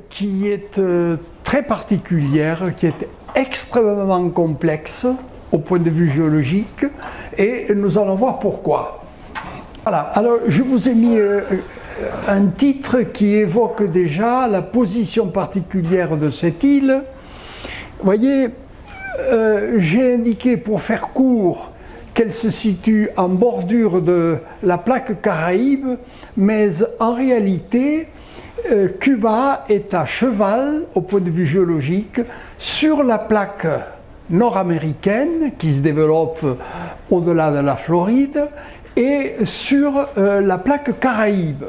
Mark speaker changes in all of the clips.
Speaker 1: qui est très particulière, qui est extrêmement complexe au point de vue géologique, et nous allons voir pourquoi. Voilà, alors je vous ai mis un titre qui évoque déjà la position particulière de cette île. Vous voyez, j'ai indiqué pour faire court qu'elle se situe en bordure de la plaque Caraïbe, mais en réalité, Cuba est à cheval, au point de vue géologique, sur la plaque nord-américaine qui se développe au-delà de la Floride et sur la plaque Caraïbe.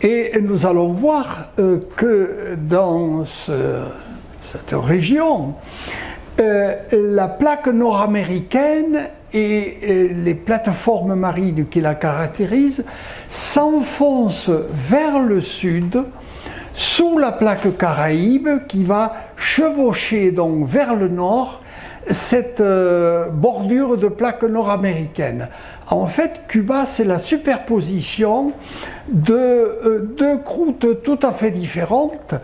Speaker 1: Et nous allons voir que dans cette région, la plaque nord-américaine et les plateformes marines qui la caractérisent s'enfoncent vers le sud sous la plaque Caraïbe qui va chevaucher donc vers le nord cette bordure de plaque nord-américaine. En fait, Cuba, c'est la superposition de deux croûtes tout à fait différentes.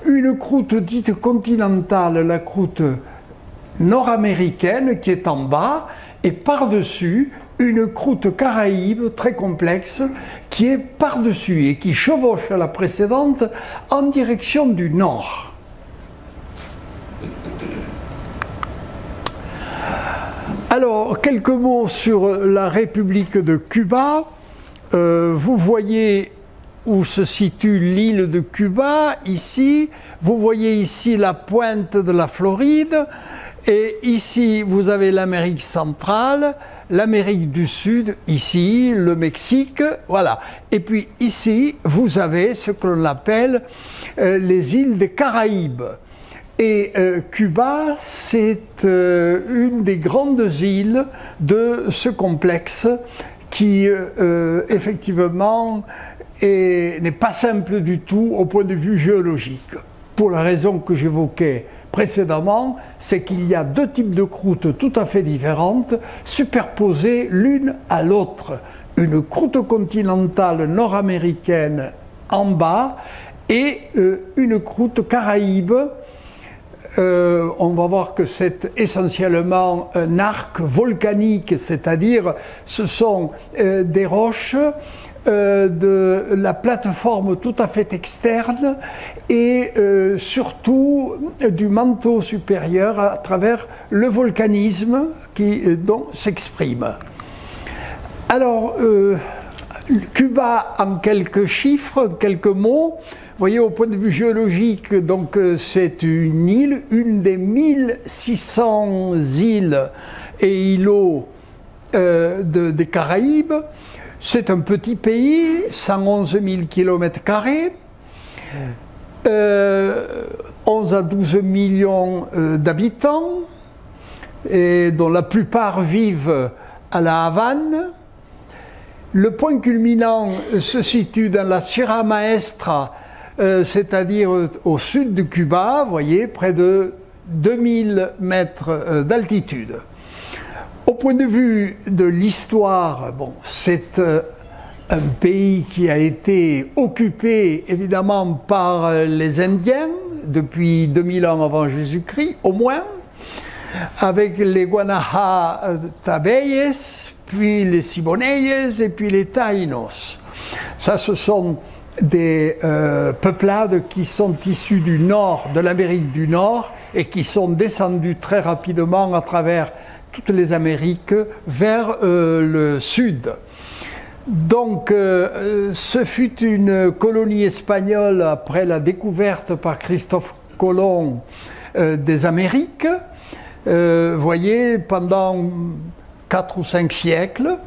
Speaker 1: Une croûte dite continentale, la croûte nord-américaine qui est en bas, et par-dessus une croûte caraïbe très complexe qui est par-dessus et qui chevauche la précédente en direction du nord. Alors, quelques mots sur la République de Cuba. Vous voyez où se situe l'île de Cuba, ici. Vous voyez ici la pointe de la Floride. Et ici, vous avez l'Amérique centrale, l'Amérique du Sud, ici, le Mexique, voilà. Et puis ici, vous avez ce que l'on appelle les îles des Caraïbes. Et Cuba, c'est une des grandes îles de ce complexe qui, effectivement, n'est pas simple du tout au point de vue géologique. Pour la raison que j'évoquais précédemment, c'est qu'il y a deux types de croûtes tout à fait différentes, superposées l'une à l'autre. Une croûte continentale nord-américaine en bas et une croûte caraïbe. On va voir que c'est essentiellement un arc volcanique, c'est-à-dire ce sont des roches de la plateforme tout à fait externe et surtout du manteau supérieur à travers le volcanisme qui donc s'exprime. Alors, Cuba en quelques chiffres, quelques mots. Vous voyez, au point de vue géologique, donc c'est une île, une des 1600 îles et îlots des Caraïbes. C'est un petit pays, 111 000 km², 11 à 12 millions d'habitants, et dont la plupart vivent à La Havane. Le point culminant se situe dans la Sierra Maestra, c'est-à-dire au sud de Cuba, vous voyez, près de 2000 mètres d'altitude. Au point de vue de l'histoire, bon, c'est un pays qui a été occupé évidemment par les Indiens depuis 2000 ans avant Jésus-Christ, au moins, avec les Guanahatabeyes, puis les Siboneyes et puis les Taínos. Ça, ce sont des peuplades qui sont issues du nord, de l'Amérique du Nord, et qui sont descendues très rapidement à travers toutes les Amériques vers le sud. Donc, ce fut une colonie espagnole après la découverte par Christophe Colomb des Amériques. Voyez, pendant 4 ou 5 siècles,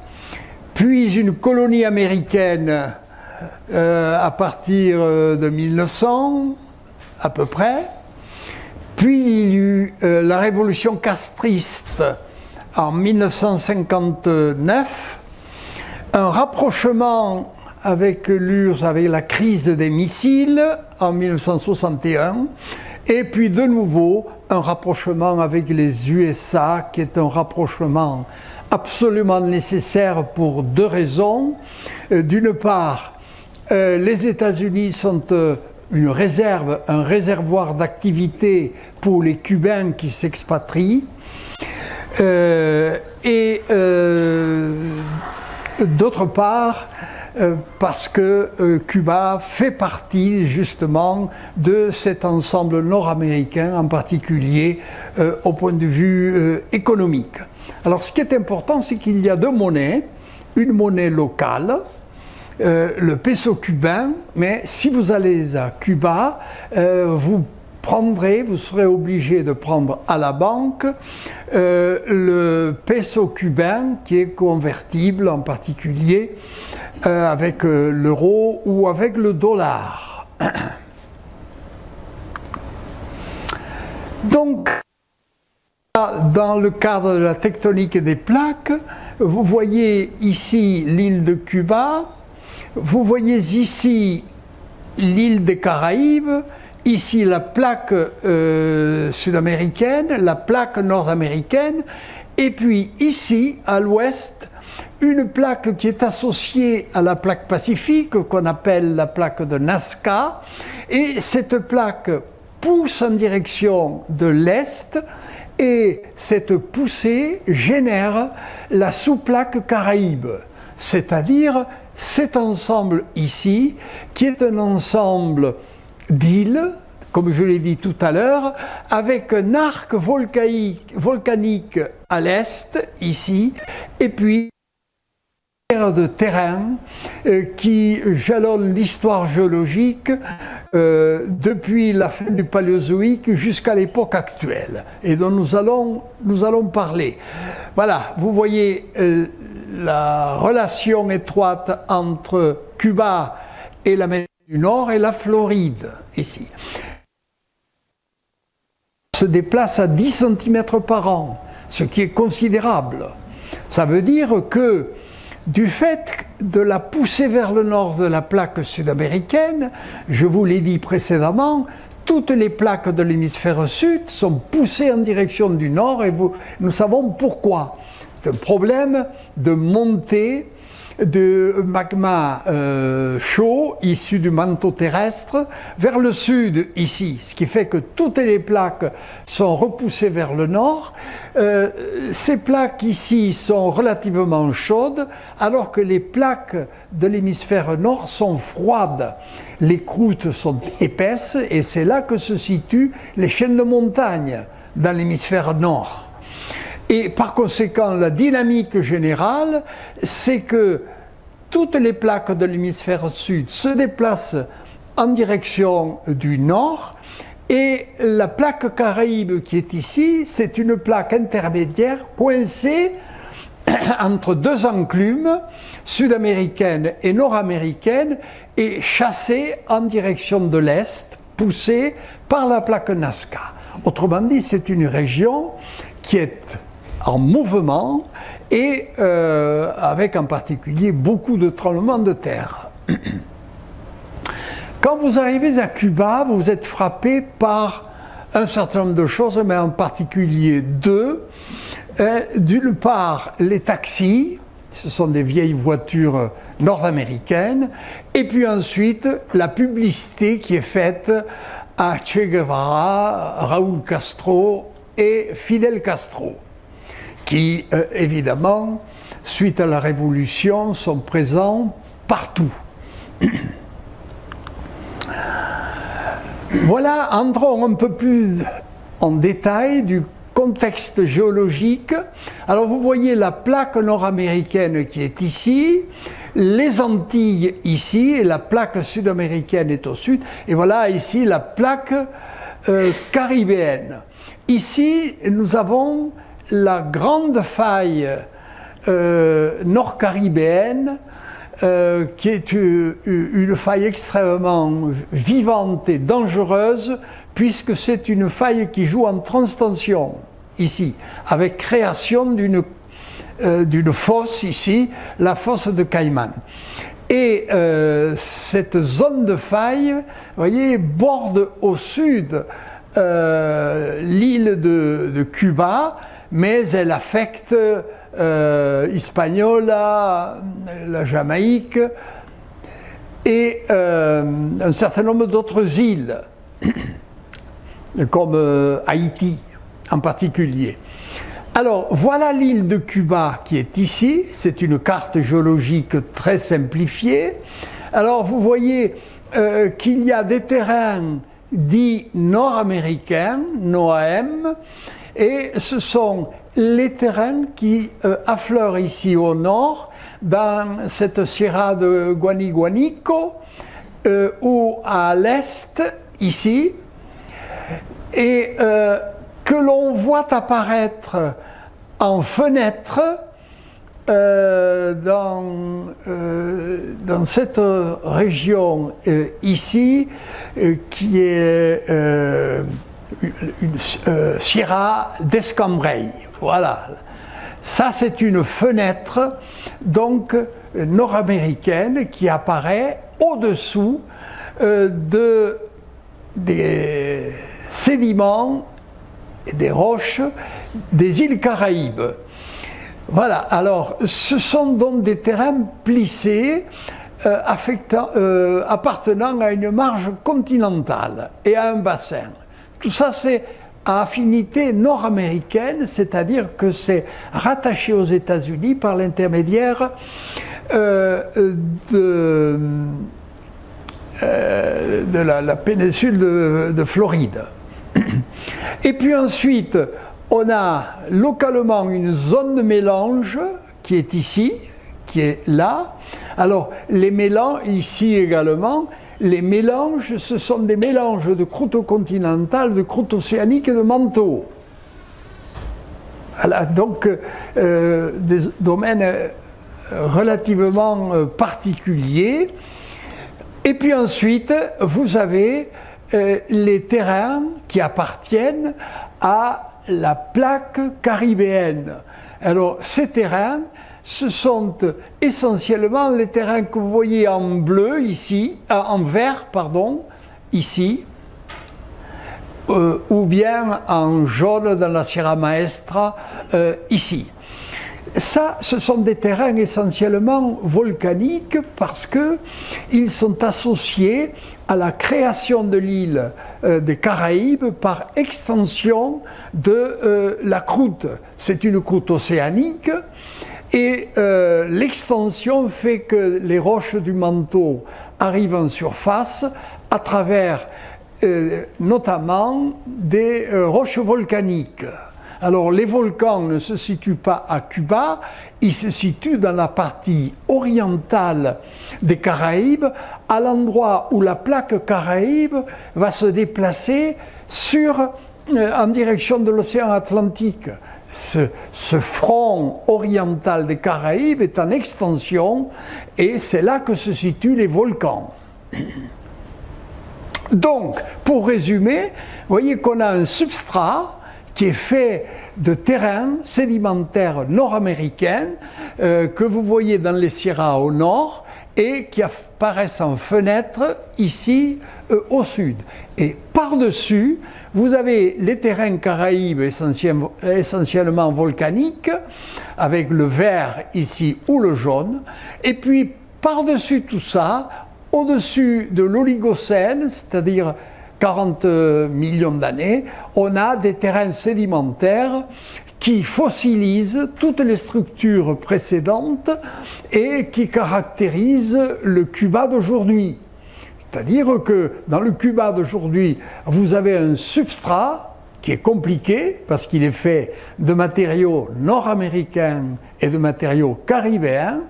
Speaker 1: puis une colonie américaine à partir de 1900 à peu près, puis il y eut la révolution castriste en 1959, un rapprochement avec l'URSS, avec la crise des missiles en 1961, et puis de nouveau un rapprochement avec les USA, qui est un rapprochement absolument nécessaire pour deux raisons. D'une part, les États-Unis sont une réserve, un réservoir d'activité pour les Cubains qui s'expatrient. D'autre part, parce que Cuba fait partie justement de cet ensemble nord-américain, en particulier au point de vue économique. Alors ce qui est important, c'est qu'il y a deux monnaies, une monnaie locale, le peso cubain, mais si vous allez à Cuba, vous serez obligé de prendre à la banque le peso cubain qui est convertible en particulier avec l'euro ou avec le dollar. Donc, dans le cadre de la tectonique des plaques, vous voyez ici l'île de Cuba, vous voyez ici l'île des Caraïbes, ici la plaque sud-américaine, la plaque nord-américaine, et puis ici, à l'ouest, une plaque qui est associée à la plaque pacifique, qu'on appelle la plaque de Nazca, et cette plaque pousse en direction de l'est, et cette poussée génère la sous-plaque Caraïbe, c'est-à-dire cet ensemble ici, qui est un ensemble d'îles, comme je l'ai dit tout à l'heure, avec un arc volcanique à l'est, ici, et puis de terrain qui jalonne l'histoire géologique depuis la fin du Paléozoïque jusqu'à l'époque actuelle, et dont nous allons parler. Voilà, vous voyez la relation étroite entre Cuba et l'Amérique du Nord et la Floride, ici. Se déplace à 10 cm par an, ce qui est considérable. Ça veut dire que du fait de la poussée vers le nord de la plaque sud-américaine, je vous l'ai dit précédemment, toutes les plaques de l'hémisphère sud sont poussées en direction du nord et nous savons pourquoi. C'est un problème de montée de magma chaud issu du manteau terrestre vers le sud ici, ce qui fait que toutes les plaques sont repoussées vers le nord. Ces plaques ici sont relativement chaudes alors que les plaques de l'hémisphère nord sont froides. Les croûtes sont épaisses et c'est là que se situent les chaînes de montagnes dans l'hémisphère nord. Et par conséquent, la dynamique générale, c'est que toutes les plaques de l'hémisphère sud se déplacent en direction du nord et la plaque Caraïbe qui est ici, c'est une plaque intermédiaire coincée entre deux enclumes sud-américaines et nord-américaines et chassée en direction de l'est, poussée par la plaque Nazca. Autrement dit, c'est une région qui est en mouvement et avec en particulier beaucoup de tremblements de terre. Quand vous arrivez à Cuba, vous êtes frappé par un certain nombre de choses, mais en particulier deux. D'une part, les taxis, ce sont des vieilles voitures nord-américaines, et puis ensuite la publicité qui est faite à Che Guevara, Raúl Castro et Fidel Castro, qui, évidemment, suite à la Révolution, sont présents partout. Voilà, entrons un peu plus en détail du contexte géologique. Alors, vous voyez la plaque nord-américaine qui est ici, les Antilles ici, et la plaque sud-américaine est au sud, et voilà ici la plaque caribéenne. Ici, nous avons la grande faille nord-caribéenne qui est une faille extrêmement vivante et dangereuse puisque c'est une faille qui joue en transtension ici, avec création d'une fosse ici, la fosse de Caïman. Et cette zone de faille, vous voyez, borde au sud l'île de Cuba, mais elle affecte Hispaniola, la Jamaïque, et un certain nombre d'autres îles, comme Haïti en particulier. Alors, voilà l'île de Cuba qui est ici. C'est une carte géologique très simplifiée. Alors, vous voyez qu'il y a des terrains dits nord-américains, NOAM, et ce sont les terrains qui affleurent ici au nord, dans cette Sierra de Guaniguanico, ou à l'est, ici, et que l'on voit apparaître en fenêtre dans cette région ici, qui est une Sierra d'Escambray. Voilà. Ça, c'est une fenêtre donc nord-américaine qui apparaît au-dessous des sédiments et des roches des îles Caraïbes. Voilà, alors ce sont donc des terrains plissés appartenant à une marge continentale et à un bassin. Tout ça, c'est à affinité nord-américaine, c'est-à-dire que c'est rattaché aux États-Unis par l'intermédiaire de la péninsule de Floride. Et puis ensuite, on a localement une zone de mélange qui est ici, qui est là. Alors, les mélanges, ici également, les mélanges, ce sont des mélanges de croûte continentale, de croûte océanique et de manteaux. Voilà, donc, des domaines relativement particuliers. Et puis ensuite, vous avez les terrains qui appartiennent à la plaque caribéenne. Alors, ces terrains, ce sont essentiellement les terrains que vous voyez en bleu ici, en vert, pardon, ici, ou bien en jaune dans la Sierra Maestra, ici. Ça, ce sont des terrains essentiellement volcaniques parce qu'ils sont associés à la création de l'île des Caraïbes par extension de la croûte. C'est une croûte océanique et l'extension fait que les roches du manteau arrivent en surface à travers notamment des roches volcaniques. Alors les volcans ne se situent pas à Cuba, ils se situent dans la partie orientale des Caraïbes, à l'endroit où la plaque Caraïbe va se déplacer en direction de l'océan Atlantique. Ce front oriental des Caraïbes est en extension et c'est là que se situent les volcans. Donc, pour résumer, vous voyez qu'on a un substrat qui est fait de terrains sédimentaires nord-américains que vous voyez dans les Sierras au nord et qui apparaissent en fenêtre ici au sud. Et par-dessus, vous avez les terrains Caraïbes essentiellement volcaniques, avec le vert ici ou le jaune, et puis par-dessus tout ça, au-dessus de l'Oligocène, c'est-à-dire 40 millions d'années, on a des terrains sédimentaires qui fossilisent toutes les structures précédentes et qui caractérisent le Cuba d'aujourd'hui. C'est-à-dire que dans le Cuba d'aujourd'hui, vous avez un substrat qui est compliqué parce qu'il est fait de matériaux nord-américains et de matériaux caribéens.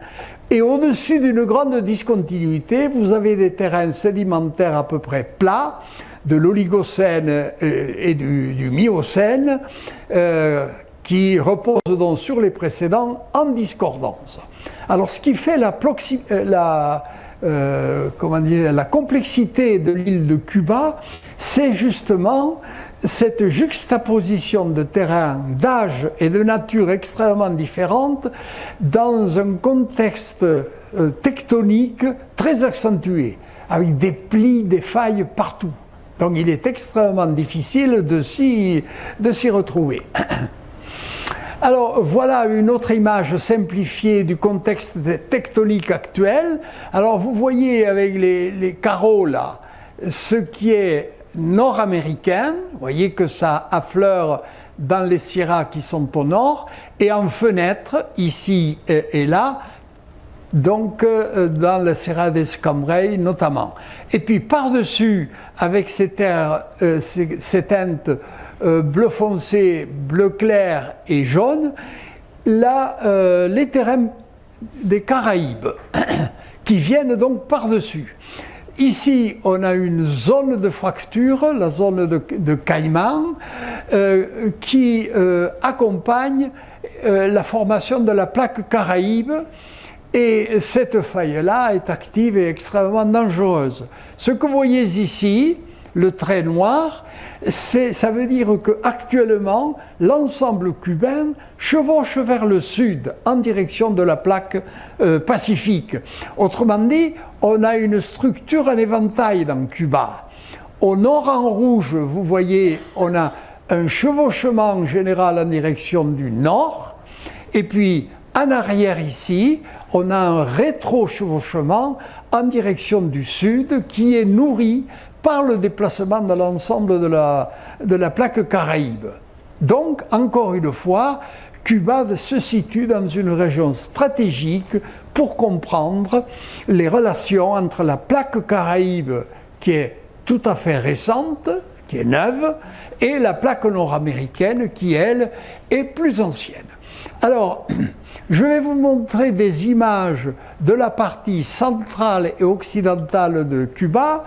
Speaker 1: Et au-dessus d'une grande discontinuité, vous avez des terrains sédimentaires à peu près plats, de l'Oligocène et du Miocène, qui reposent donc sur les précédents en discordance. Alors ce qui fait la complexité de l'île de Cuba, c'est justement cette juxtaposition de terrains d'âge et de nature extrêmement différentes dans un contexte tectonique très accentué, avec des plis, des failles partout. Donc il est extrêmement difficile de s'y retrouver. Alors voilà une autre image simplifiée du contexte tectonique actuel. Alors vous voyez avec les carreaux là, ce qui est nord-américain, vous voyez que ça affleure dans les Sierras qui sont au nord, et en fenêtre, ici et là, donc dans la Sierra d'Escambray notamment. Et puis par-dessus, avec ces teintes bleu foncé, bleu clair et jaune, là, les terrains des Caraïbes qui viennent donc par-dessus. Ici, on a une zone de fracture, la zone de Caïman, qui accompagne la formation de la plaque Caraïbe, et cette faille-là est active et extrêmement dangereuse. Ce que vous voyez ici, le trait noir, ça veut dire qu'actuellement, l'ensemble cubain chevauche vers le sud, en direction de la plaque pacifique. Autrement dit, on a une structure en éventail dans Cuba. Au nord, en rouge, vous voyez, on a un chevauchement général en direction du nord, et puis en arrière ici, on a un rétro-chevauchement en direction du sud qui est nourri par le déplacement de l'ensemble de la plaque Caraïbe. Donc, encore une fois, Cuba se situe dans une région stratégique pour comprendre les relations entre la plaque Caraïbe, qui est tout à fait récente, qui est neuve, et la plaque nord-américaine, qui, elle, est plus ancienne. Alors, je vais vous montrer des images de la partie centrale et occidentale de Cuba.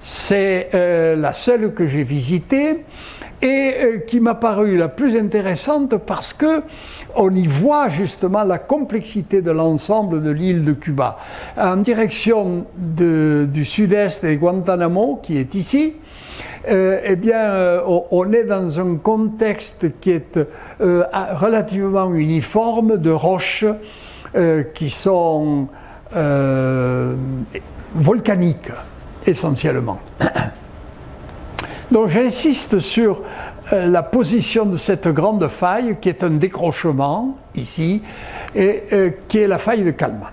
Speaker 1: C'est la seule que j'ai visitée et qui m'a paru la plus intéressante parce que on y voit justement la complexité de l'ensemble de l'île de Cuba. En direction du sud-est de Guantanamo, qui est ici, eh bien, on est dans un contexte qui est relativement uniforme de roches qui sont volcaniques, essentiellement. Donc j'insiste sur la position de cette grande faille qui est un décrochement ici et qui est la faille de Kalman.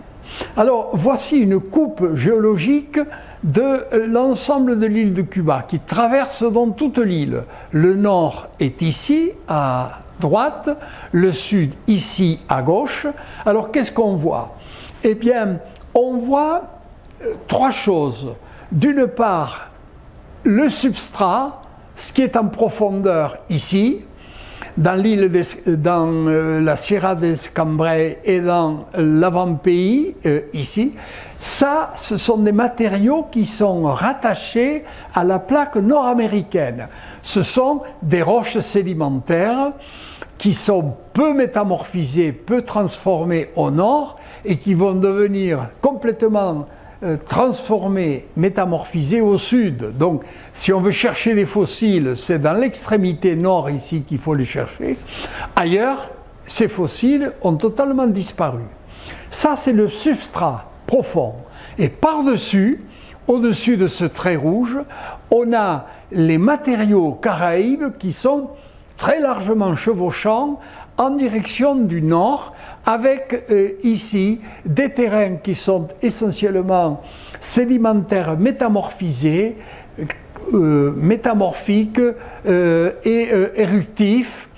Speaker 1: Alors voici une coupe géologique de l'ensemble de l'île de Cuba qui traverse donc toute l'île. Le nord est ici à droite, le sud ici à gauche. Alors qu'est-ce qu'on voit? Eh bien on voit trois choses. D'une part, le substrat, ce qui est en profondeur ici, dans la Sierra d'Escambray et dans l'avant-pays ici, ça, ce sont des matériaux qui sont rattachés à la plaque nord-américaine. Ce sont des roches sédimentaires qui sont peu métamorphisées, peu transformées au nord et qui vont devenir complètement transformés, métamorphisés au sud. Donc, si on veut chercher des fossiles, c'est dans l'extrémité nord ici qu'il faut les chercher. Ailleurs, ces fossiles ont totalement disparu. Ça, c'est le substrat profond. Et par-dessus, au-dessus de ce trait rouge, on a les matériaux caraïbes qui sont très largement chevauchants en direction du nord, avec ici des terrains qui sont essentiellement sédimentaires métamorphisés, métamorphiques et éruptifs,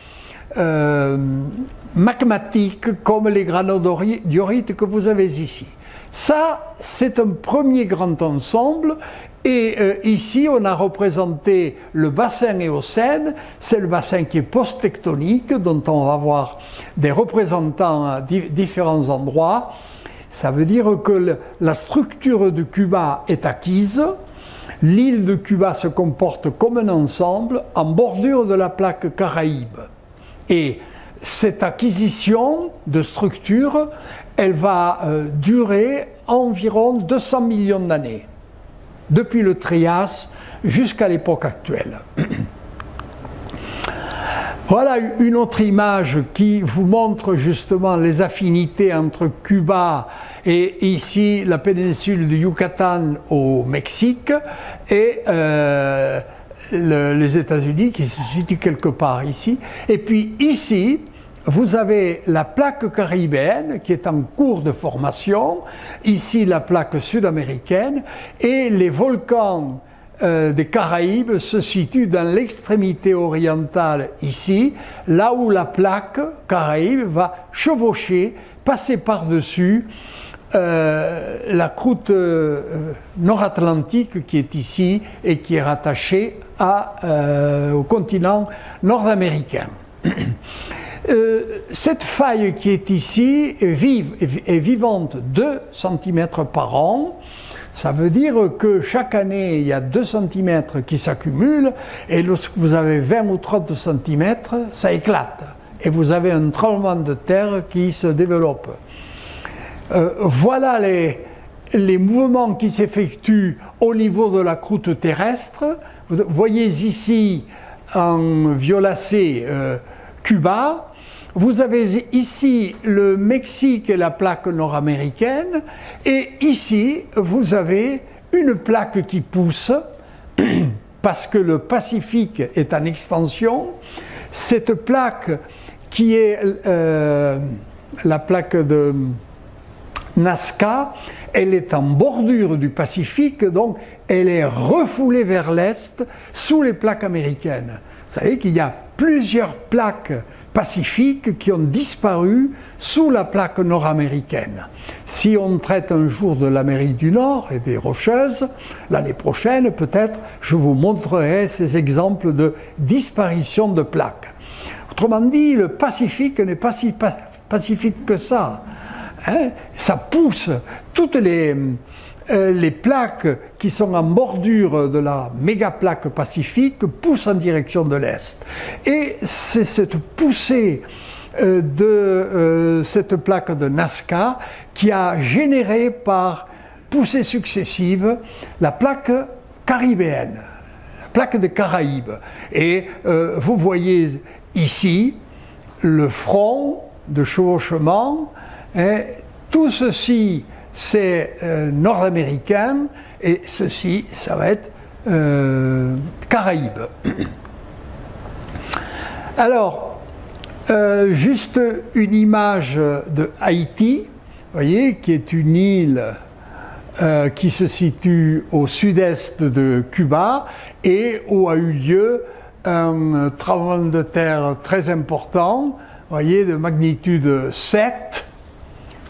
Speaker 1: magmatiques comme les granodiorites que vous avez ici. Ça, c'est un premier grand ensemble. Et ici, on a représenté le bassin éocène, c'est le bassin qui est post-tectonique, dont on va voir des représentants à différents endroits. Ça veut dire que la structure de Cuba est acquise, l'île de Cuba se comporte comme un ensemble en bordure de la plaque Caraïbe. Et cette acquisition de structure, elle va durer environ 200 millions d'années. Depuis le Trias jusqu'à l'époque actuelle. Voilà une autre image qui vous montre justement les affinités entre Cuba et ici la péninsule du Yucatan au Mexique et les États-Unis qui se situent quelque part ici. Et puis ici, vous avez la plaque caribéenne qui est en cours de formation, ici la plaque sud-américaine, et les volcans des Caraïbes se situent dans l'extrémité orientale ici, là où la plaque Caraïbe va chevaucher, passer par-dessus la croûte nord-atlantique qui est ici et qui est rattachée au continent nord-américain. Cette faille qui est ici est vivante 2 cm par an. Ça veut dire que chaque année, il y a 2 cm qui s'accumulent et lorsque vous avez 20 ou 30 cm, ça éclate. Et vous avez un tremblement de terre qui se développe. Voilà les mouvements qui s'effectuent au niveau de la croûte terrestre. Vous voyez ici en violacé Cuba. Vous avez ici le Mexique et la plaque nord-américaine. Et ici, vous avez une plaque qui pousse parce que le Pacifique est en extension. Cette plaque qui est la plaque de Nazca, elle est en bordure du Pacifique, donc elle est refoulée vers l'est sous les plaques américaines. Vous savez qu'il y a plusieurs plaques pacifiques qui ont disparu sous la plaque nord-américaine. Si on traite un jour de l'Amérique du Nord et des Rocheuses, l'année prochaine peut-être je vous montrerai ces exemples de disparition de plaques. Autrement dit, le Pacifique n'est pas si pacifique que ça. Hein, ça pousse toutes les plaques qui sont en bordure de la méga plaque pacifique poussent en direction de l'Est. Et c'est cette poussée de cette plaque de Nazca qui a généré par poussées successives la plaque caribéenne, la plaque des Caraïbes. Et vous voyez ici le front de chevauchement. Et tout ceci, c'est nord-américain, et ceci, ça va être Caraïbes. Alors, juste une image de Haïti, vous voyez, qui est une île qui se situe au sud-est de Cuba, et où a eu lieu un tremblement de terre très important, vous voyez, de magnitude 7.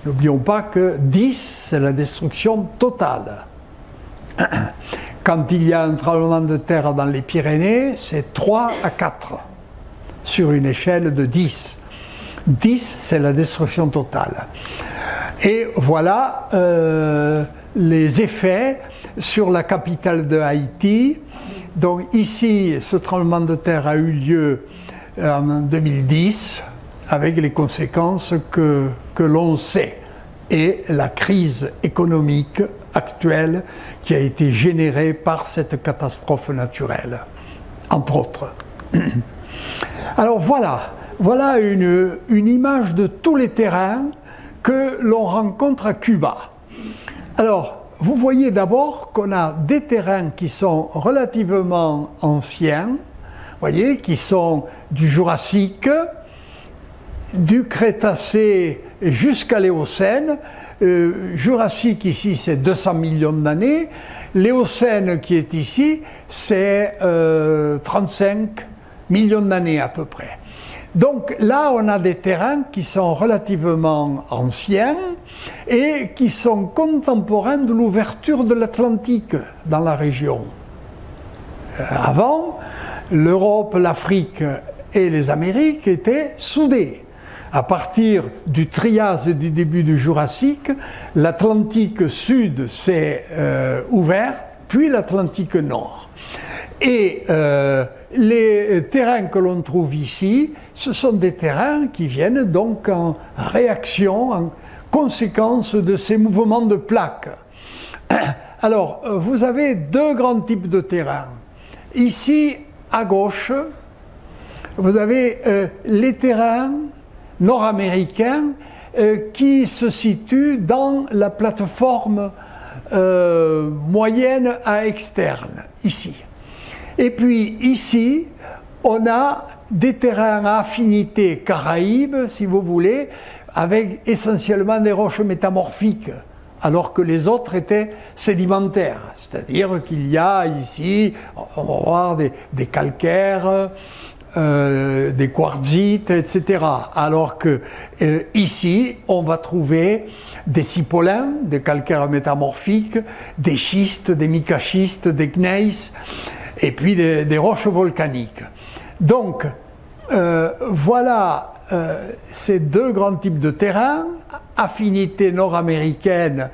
Speaker 1: N'oublions pas que 10, c'est la destruction totale. Quand il y a un tremblement de terre dans les Pyrénées, c'est 3 à 4 sur une échelle de 10. 10, c'est la destruction totale. Et voilà les effets sur la capitale de Haïti. Donc ici, ce tremblement de terre a eu lieu en 2010, avec les conséquences que l'on sait, et la crise économique actuelle qui a été générée par cette catastrophe naturelle, entre autres. Alors voilà une image de tous les terrains que l'on rencontre à Cuba. Alors, vous voyez d'abord qu'on a des terrains qui sont relativement anciens, voyez, qui sont du Jurassique, du Crétacé jusqu'à l'Éocène. Jurassique ici c'est 200 millions d'années, l'Éocène qui est ici c'est 35 millions d'années à peu près. Donc là on a des terrains qui sont relativement anciens et qui sont contemporains de l'ouverture de l'Atlantique dans la région. Avant, l'Europe, l'Afrique et les Amériques étaient soudées. À partir du Trias et du début du Jurassique, l'Atlantique Sud s'est ouvert, puis l'Atlantique Nord. Et les terrains que l'on trouve ici, ce sont des terrains qui viennent donc en réaction, en conséquence de ces mouvements de plaques. Alors, vous avez 2 grands types de terrains. Ici, à gauche, vous avez les terrains nord-américains qui se situent dans la plateforme moyenne à externe, ici. Et puis ici, on a des terrains à affinité caraïbe, si vous voulez, avec essentiellement des roches métamorphiques, alors que les autres étaient sédimentaires. C'est-à-dire qu'il y a ici, on va voir des calcaires, des quartzites, etc. Alors que ici, on va trouver des cipolins, des calcaires métamorphiques, des schistes, des micaschistes, des gneiss, et puis des roches volcaniques. Donc, voilà ces deux grands types de terrains, affinité nord-américaine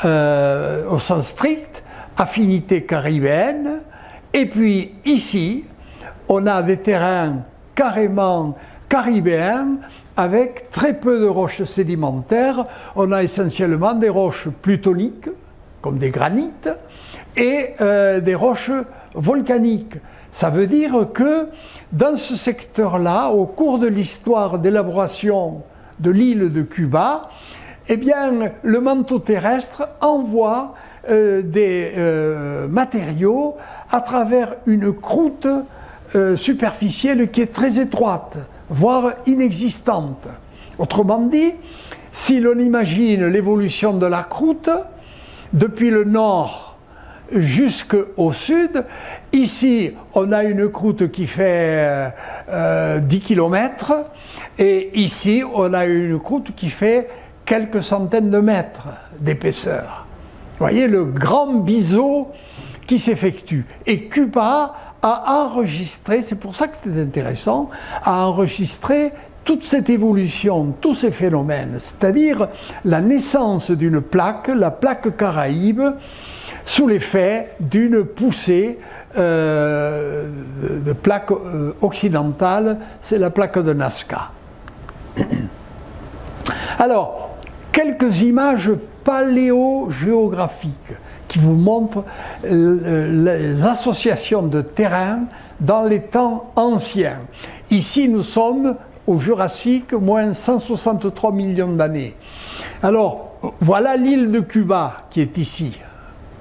Speaker 1: au sens strict, affinité caribéenne, et puis ici, on a des terrains carrément caribéens avec très peu de roches sédimentaires. On a essentiellement des roches plutoniques, comme des granites, et des roches volcaniques. Ça veut dire que dans ce secteur-là, au cours de l'histoire d'élaboration de l'île de Cuba, eh bien, le manteau terrestre envoie des matériaux à travers une croûte superficielle qui est très étroite, voire inexistante. Autrement dit, si l'on imagine l'évolution de la croûte, depuis le nord jusqu'au sud, ici on a une croûte qui fait 10 km, et ici on a une croûte qui fait quelques centaines de mètres d'épaisseur. Vous voyez le grand biseau qui s'effectue. Et Cuba a enregistré, c'est pour ça que c'était intéressant, a enregistré toute cette évolution, tous ces phénomènes, c'est-à-dire la naissance d'une plaque, la plaque Caraïbe, sous l'effet d'une poussée de plaque occidentale, c'est la plaque de Nazca. Alors, quelques images paléogéographiques qui vous montrent les associations de terrain dans les temps anciens. Ici, nous sommes au Jurassique, moins 163 millions d'années. Alors, voilà l'île de Cuba qui est ici.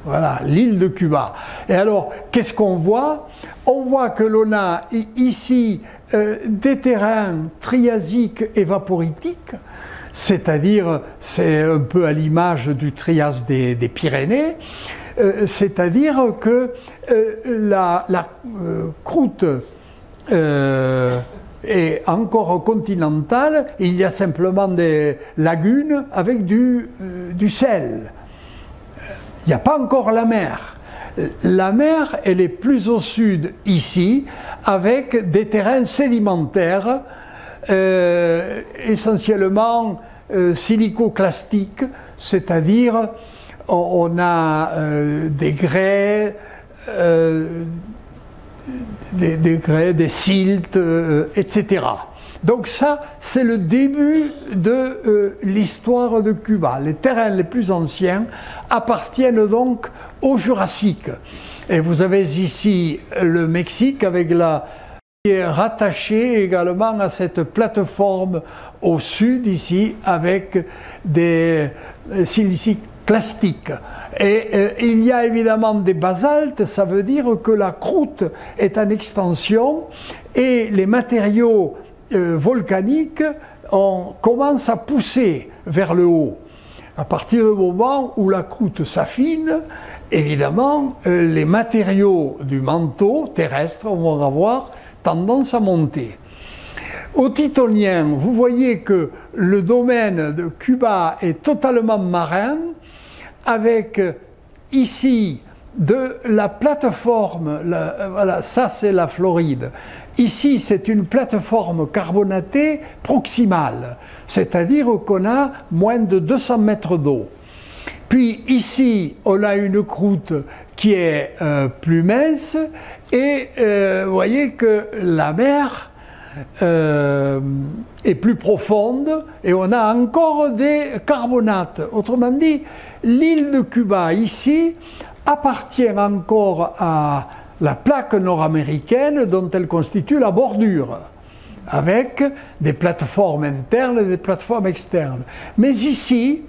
Speaker 1: Voilà, l'île de Cuba. Et alors, qu'est-ce qu'on voit? On voit que l'on a ici des terrains triasiques et vaporitiques, c'est-à-dire, c'est un peu à l'image du Trias des Pyrénées, c'est-à-dire que la croûte est encore continentale, il y a simplement des lagunes avec du sel. Il n'y a pas encore la mer. La mer, elle est plus au sud ici, avec des terrains sédimentaires, essentiellement silicoclastiques, c'est-à-dire on a des grès, des siltes, etc. Donc ça, c'est le début de l'histoire de Cuba. Les terrains les plus anciens appartiennent donc au Jurassique. Et vous avez ici le Mexique avec qui est rattaché également à cette plateforme au sud ici avec des siliciques clastiques. Et il y a évidemment des basaltes, ça veut dire que la croûte est en extension et les matériaux volcaniques commencent à pousser vers le haut. À partir du moment où la croûte s'affine, évidemment, les matériaux du manteau terrestre vont avoir tendance à monter. Au Titonien, vous voyez que le domaine de Cuba est totalement marin, avec ici de la plateforme, voilà, ça c'est la Floride. Ici, c'est une plateforme carbonatée proximale, c'est-à-dire qu'on a moins de 200 mètres d'eau. Puis ici, on a une croûte qui est plus mince et vous voyez que la mer est plus profonde et on a encore des carbonates. Autrement dit, l'île de Cuba ici appartient encore à la plaque nord-américaine dont elle constitue la bordure, avec des plateformes internes et des plateformes externes. Mais ici,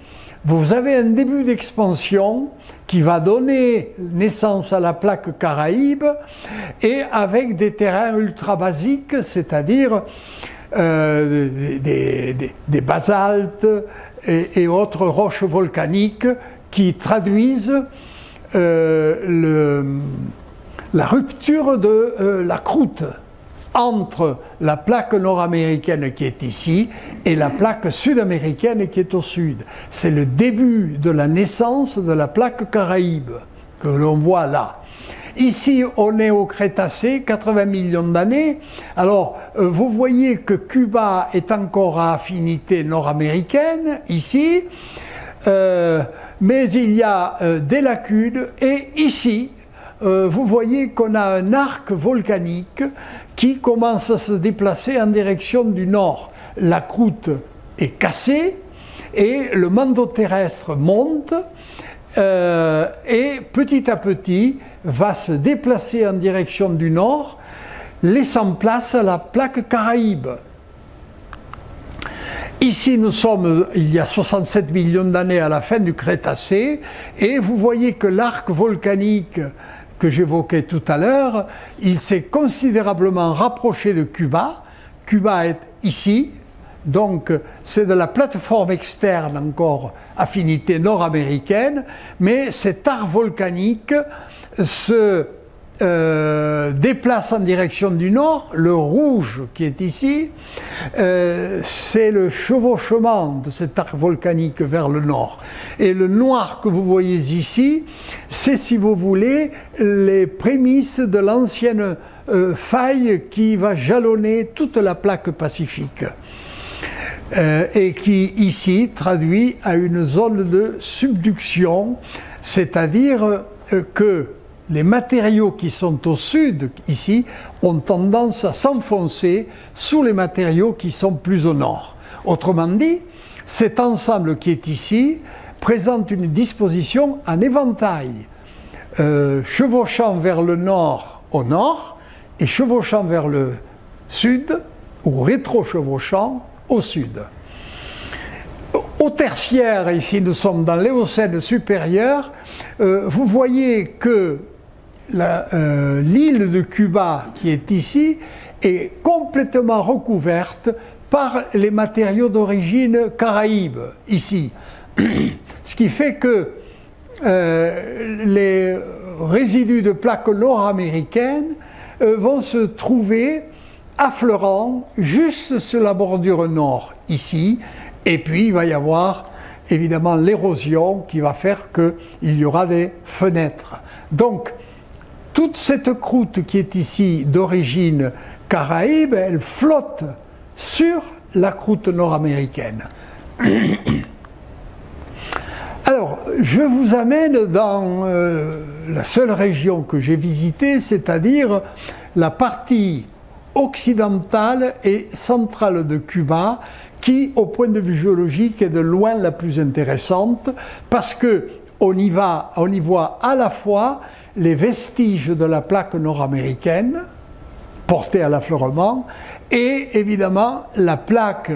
Speaker 1: vous avez un début d'expansion qui va donner naissance à la plaque Caraïbe et avec des terrains ultra basiques, c'est-à-dire des basaltes et autres roches volcaniques qui traduisent la rupture de la croûte entre la plaque nord-américaine qui est ici et la plaque sud-américaine qui est au sud. C'est le début de la naissance de la plaque Caraïbe que l'on voit là. Ici, on est au Crétacé, 80 millions d'années. Alors, vous voyez que Cuba est encore à affinité nord-américaine, ici, mais il y a des lacunes, et ici, vous voyez qu'on a un arc volcanique qui commence à se déplacer en direction du nord. La croûte est cassée et le manteau terrestre monte et petit à petit va se déplacer en direction du nord, laissant place à la plaque Caraïbe. Ici, nous sommes il y a 67 millions d'années à la fin du Crétacé, et vous voyez que l'arc volcanique que j'évoquais tout à l'heure, il s'est considérablement rapproché de Cuba. Cuba est ici, donc c'est de la plateforme externe encore, affinité nord-américaine, mais cet arc volcanique se déplace en direction du nord. Le rouge qui est ici, c'est le chevauchement de cet arc volcanique vers le nord. Et le noir que vous voyez ici, c'est, si vous voulez, les prémices de l'ancienne faille qui va jalonner toute la plaque pacifique. Et qui ici traduit à une zone de subduction, c'est-à-dire que les matériaux qui sont au sud, ici, ont tendance à s'enfoncer sous les matériaux qui sont plus au nord. Autrement dit, cet ensemble qui est ici présente une disposition en éventail, chevauchant vers le nord au nord et chevauchant vers le sud, ou rétro-chevauchant au sud. Au tertiaire, ici nous sommes dans l'Éocène supérieur, vous voyez que l'île de Cuba qui est ici est complètement recouverte par les matériaux d'origine caraïbe, ici. Ce qui fait que les résidus de plaques nord-américaines vont se trouver affleurant juste sur la bordure nord, ici, et puis il va y avoir évidemment l'érosion qui va faire qu'il y aura des fenêtres. Donc, toute cette croûte qui est ici d'origine caraïbe, elle flotte sur la croûte nord-américaine. Alors, je vous amène dans la seule région que j'ai visitée, c'est-à-dire la partie occidentale et centrale de Cuba, qui, au point de vue géologique, est de loin la plus intéressante, parce que on y voit à la fois les vestiges de la plaque nord-américaine, portée à l'affleurement, et évidemment la plaque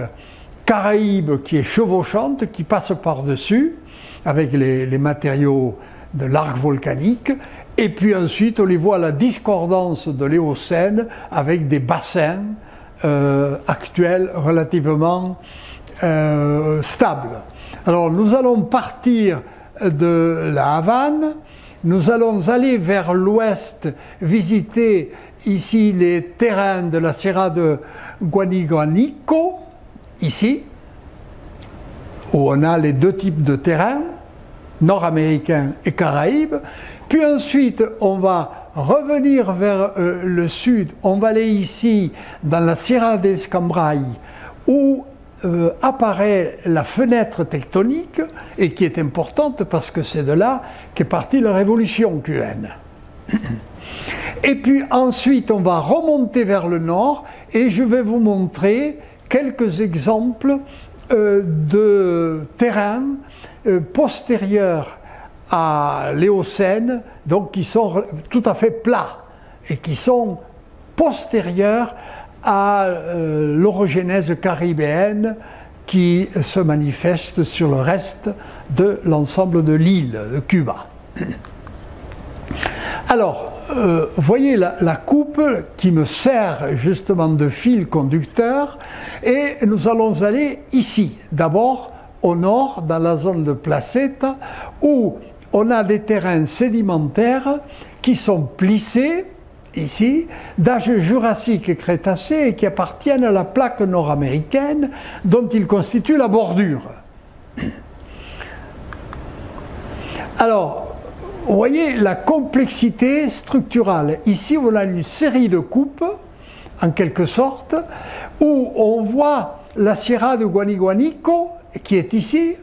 Speaker 1: caraïbe qui est chevauchante, qui passe par-dessus, avec les matériaux de l'arc volcanique, et puis ensuite on y voit la discordance de l'Éocène avec des bassins actuels relativement stables. Alors nous allons partir de la Havane, nous allons aller vers l'ouest, visiter ici les terrains de la Sierra de Guaniganico, ici, où on a les deux types de terrains, nord-américains et caraïbes. Puis ensuite, on va revenir vers le sud, on va aller ici, dans la Sierra de Escambray, où apparaît la fenêtre tectonique, et qui est importante parce que c'est de là qu'est partie la révolution cubaine. Et puis ensuite, on va remonter vers le nord, et je vais vous montrer quelques exemples de terrains postérieurs à l'Éocène, donc qui sont tout à fait plats, et qui sont postérieurs à l'orogénèse caribéenne qui se manifeste sur le reste de l'ensemble de l'île de Cuba. Alors, voyez la coupe qui me sert justement de fil conducteur, et nous allons aller ici, d'abord au nord, dans la zone de Placeta, où on a des terrains sédimentaires qui sont plissés, ici, d'âge jurassique et crétacé, et qui appartiennent à la plaque nord-américaine dont ils constituent la bordure. Alors, vous voyez la complexité structurale. Ici, on a une série de coupes, en quelque sorte, où on voit la Sierra de Guaniguanico, qui est ici,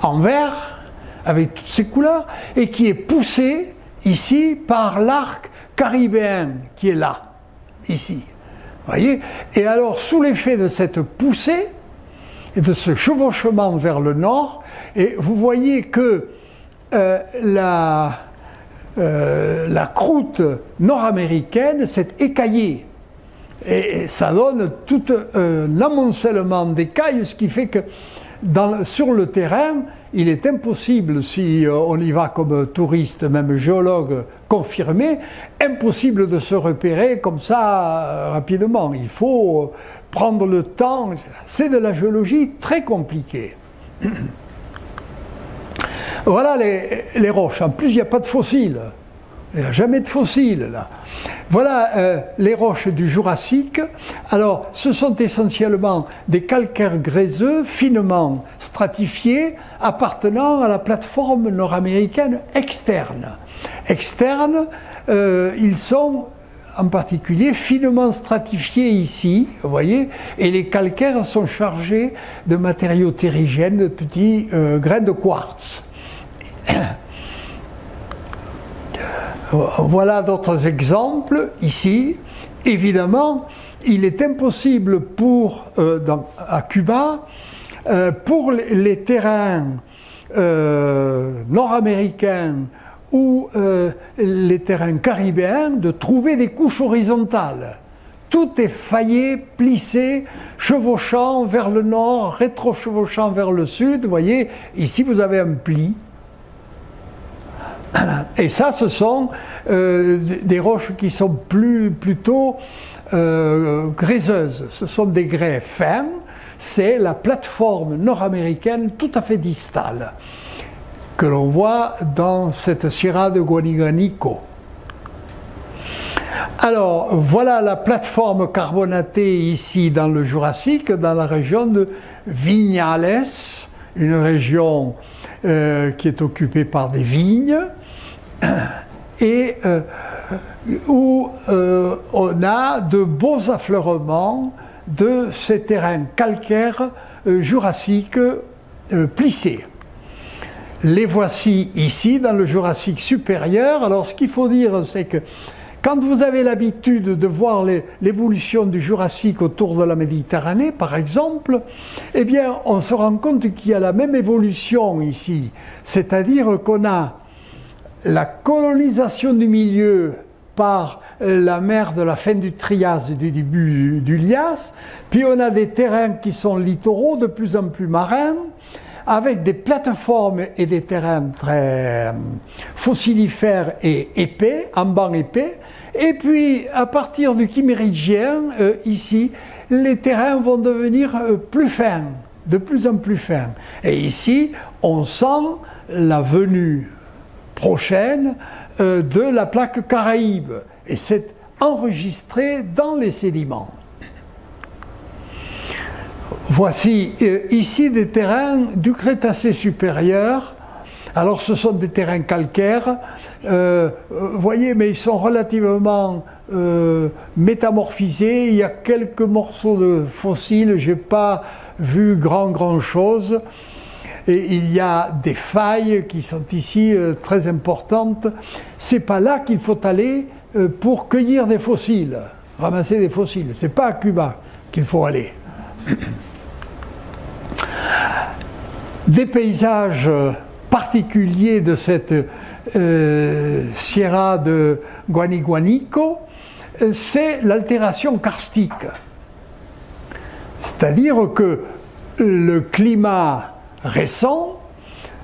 Speaker 1: en vert, avec toutes ses couleurs, et qui est poussée, ici, par l'arc caribéen, qui est là, ici. Vous voyez? Et alors, sous l'effet de cette poussée, et de ce chevauchement vers le nord, et vous voyez que la croûte nord-américaine s'est écaillée, et ça donne tout un amoncellement d'écailles, ce qui fait que sur le terrain, il est impossible, si on y va comme touriste, même géologue confirmé, impossible de se repérer comme ça rapidement. Il faut prendre le temps, c'est de la géologie très compliquée. Voilà les roches. En plus, il n'y a pas de fossiles. Il n'y a jamais de fossiles là. Voilà les roches du Jurassique. Alors, ce sont essentiellement des calcaires gréseux finement stratifiés appartenant à la plateforme nord-américaine externe. Externe, ils sont en particulier finement stratifiés ici, vous voyez, et les calcaires sont chargés de matériaux terrigènes, de petits grains de quartz. Voilà d'autres exemples ici. Évidemment, il est impossible à Cuba, pour les terrains nord-américains ou les terrains caribéens, de trouver des couches horizontales. Tout est faillé, plissé, chevauchant vers le nord, rétro-chevauchant vers le sud. Vous voyez, ici vous avez un pli. Et ça, ce sont des roches qui sont plutôt gréseuses. Ce sont des grès fins. C'est la plateforme nord-américaine tout à fait distale que l'on voit dans cette Sierra de Guaniganico. Alors, voilà la plateforme carbonatée ici dans le Jurassique, dans la région de Viñales, une région qui est occupée par des vignes, et où on a de beaux affleurements de ces terrains calcaires jurassiques plissés. Les voici ici dans le Jurassique supérieur. Alors ce qu'il faut dire, c'est que quand vous avez l'habitude de voir l'évolution du Jurassique autour de la Méditerranée, par exemple, eh bien on se rend compte qu'il y a la même évolution ici. C'est-à-dire qu'on a la colonisation du milieu par la mer de la fin du Trias et du début du Lias, puis on a des terrains qui sont littoraux, de plus en plus marins, avec des plateformes et des terrains très fossilifères et épais, en banc épais, et puis à partir du Quiméridgien, ici, les terrains vont devenir plus fins, de plus en plus fins. Et ici, on sent la venue prochaine de la plaque Caraïbe, et c'est enregistré dans les sédiments. Voici ici des terrains du Crétacé supérieur. Alors ce sont des terrains calcaires, vous voyez, mais ils sont relativement métamorphisés. Il y a quelques morceaux de fossiles, je n'ai pas vu grand chose. Et il y a des failles qui sont ici très importantes. C'est pas là qu'il faut aller pour cueillir des fossiles, ramasser des fossiles. C'est pas à Cuba qu'il faut aller. Des paysages particuliers de cette Sierra de Guaniguanico, c'est l'altération karstique. C'est-à-dire que le climat récent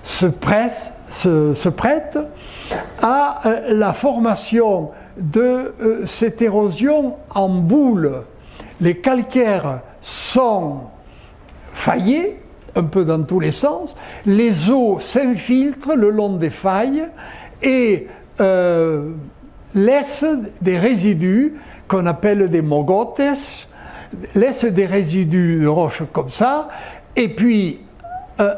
Speaker 1: se prête à la formation de cette érosion en boule. Les calcaires sont faillés, un peu dans tous les sens, les eaux s'infiltrent le long des failles et laissent des résidus qu'on appelle des mogotes, laissent des résidus de roches comme ça, et puis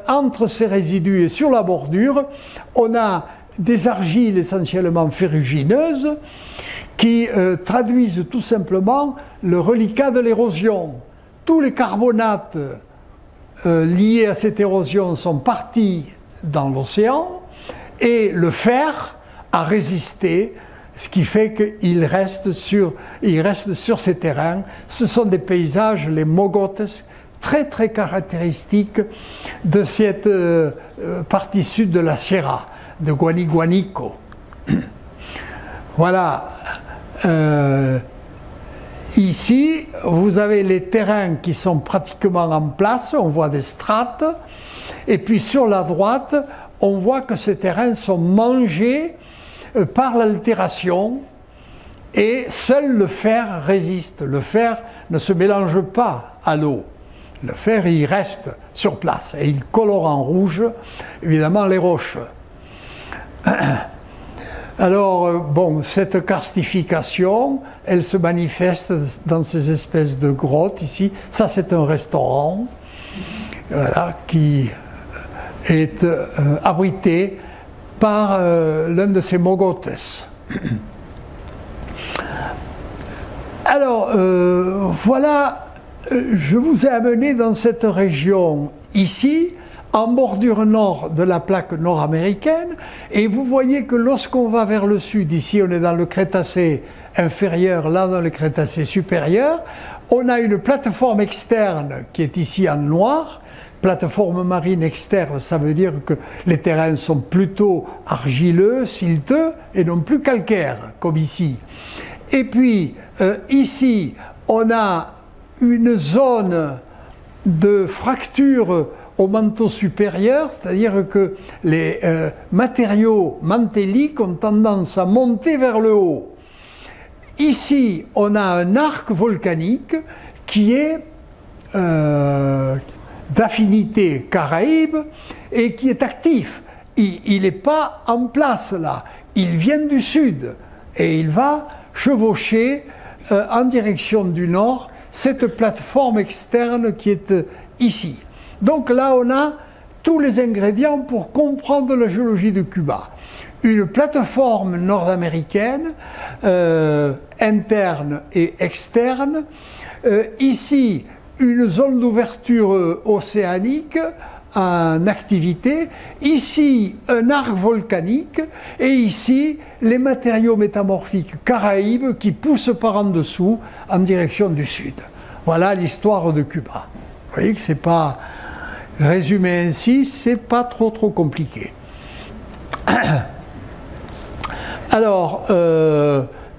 Speaker 1: entre ces résidus et sur la bordure, on a des argiles essentiellement ferrugineuses qui traduisent tout simplement le reliquat de l'érosion. Tous les carbonates liés à cette érosion sont partis dans l'océan et le fer a résisté, ce qui fait qu'il reste sur ces terrains. Ce sont des paysages, les mogotes, très très caractéristiques de cette partie sud de la Sierra, de Guaniguanico. Voilà. Ici, vous avez les terrains qui sont pratiquement en place, on voit des strates, et puis sur la droite, on voit que ces terrains sont mangés par l'altération, et seul le fer résiste. Le fer ne se mélange pas à l'eau. Le fer, il reste sur place, et il colore en rouge, évidemment, les roches. Alors, bon, cette karstification, elle se manifeste dans ces espèces de grottes ici. Ça, c'est un restaurant, voilà, qui est abrité par l'un de ces mogotes. Alors, voilà, je vous ai amené dans cette région ici, en bordure nord de la plaque nord-américaine, et vous voyez que lorsqu'on va vers le sud, ici on est dans le Crétacé inférieur, là dans le Crétacé supérieur, on a une plateforme externe qui est ici en noir. Plateforme marine externe, ça veut dire que les terrains sont plutôt argileux, silteux, et non plus calcaires, comme ici. Et puis, ici, on a une zone de fracture au manteau supérieur, c'est-à-dire que les matériaux mantéliques ont tendance à monter vers le haut. Ici, on a un arc volcanique qui est d'affinité Caraïbe et qui est actif. Il n'est pas en place là, il vient du sud et il va chevaucher en direction du nord cette plateforme externe qui est ici. Donc là, on a tous les ingrédients pour comprendre la géologie de Cuba. Une plateforme nord-américaine, interne et externe. Ici, une zone d'ouverture océanique en activité. Ici, un arc volcanique. Et ici, les matériaux métamorphiques caraïbes qui poussent par en dessous en direction du sud. Voilà l'histoire de Cuba. Vous voyez que c'est pas... Résumé ainsi, c'est pas trop compliqué. Alors,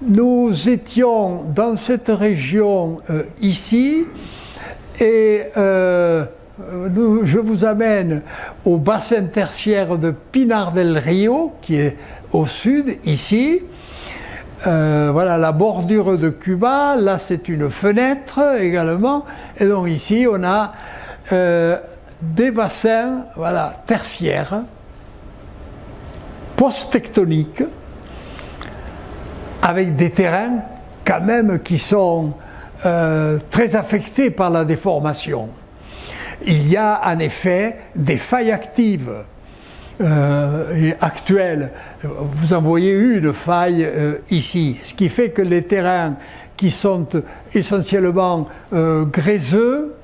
Speaker 1: nous étions dans cette région ici, et je vous amène au bassin tertiaire de Pinar del Rio, qui est au sud, ici. Voilà la bordure de Cuba, là c'est une fenêtre également, et donc ici on a des bassins, voilà, tertiaires, post-tectoniques, avec des terrains quand même qui sont très affectés par la déformation. Il y a en effet des failles actives et actuelles. Vous en voyez une faille ici, ce qui fait que les terrains qui sont essentiellement gréseux,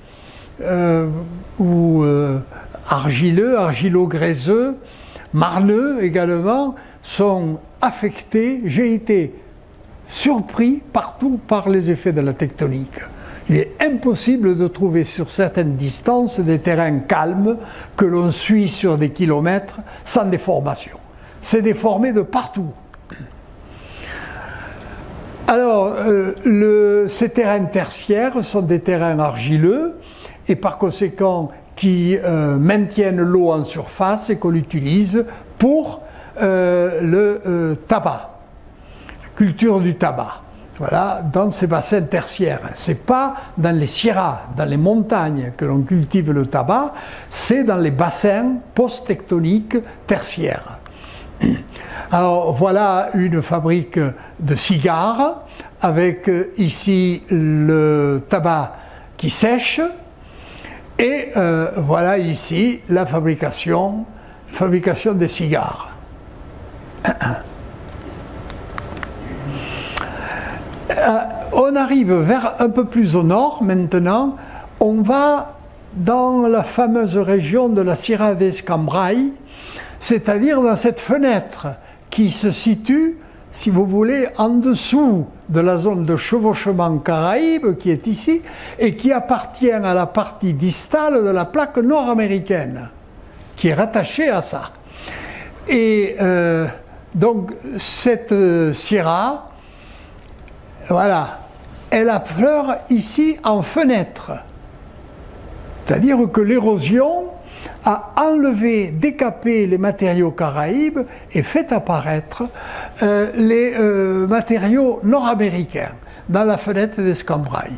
Speaker 1: ou argileux, argilo-gréseux, marneux également, sont affectés. J'ai été surpris partout par les effets de la tectonique. Il est impossible de trouver sur certaines distances des terrains calmes que l'on suit sur des kilomètres sans déformation. C'est déformé de partout. Alors, ces terrains tertiaires sont des terrains argileux et par conséquent qui maintiennent l'eau en surface et qu'on utilise pour le tabac, la culture du tabac. Voilà, dans ces bassins tertiaires. C'est pas dans les sierras, dans les montagnes que l'on cultive le tabac, c'est dans les bassins post-tectoniques tertiaires. Alors voilà une fabrique de cigares avec ici le tabac qui sèche et voilà ici la fabrication des cigares. On arrive vers un peu plus au nord maintenant, on va dans la fameuse région de la Sierra de Escambray, c'est-à-dire dans cette fenêtre qui se situe, si vous voulez, en dessous de la zone de chevauchement Caraïbe qui est ici et qui appartient à la partie distale de la plaque nord-américaine qui est rattachée à ça. Et donc cette Sierra, voilà, elle affleure ici en fenêtre. C'est-à-dire que l'érosion a enlevé, décapé les matériaux caraïbes et fait apparaître les matériaux nord-américains dans la fenêtre d'Escambray.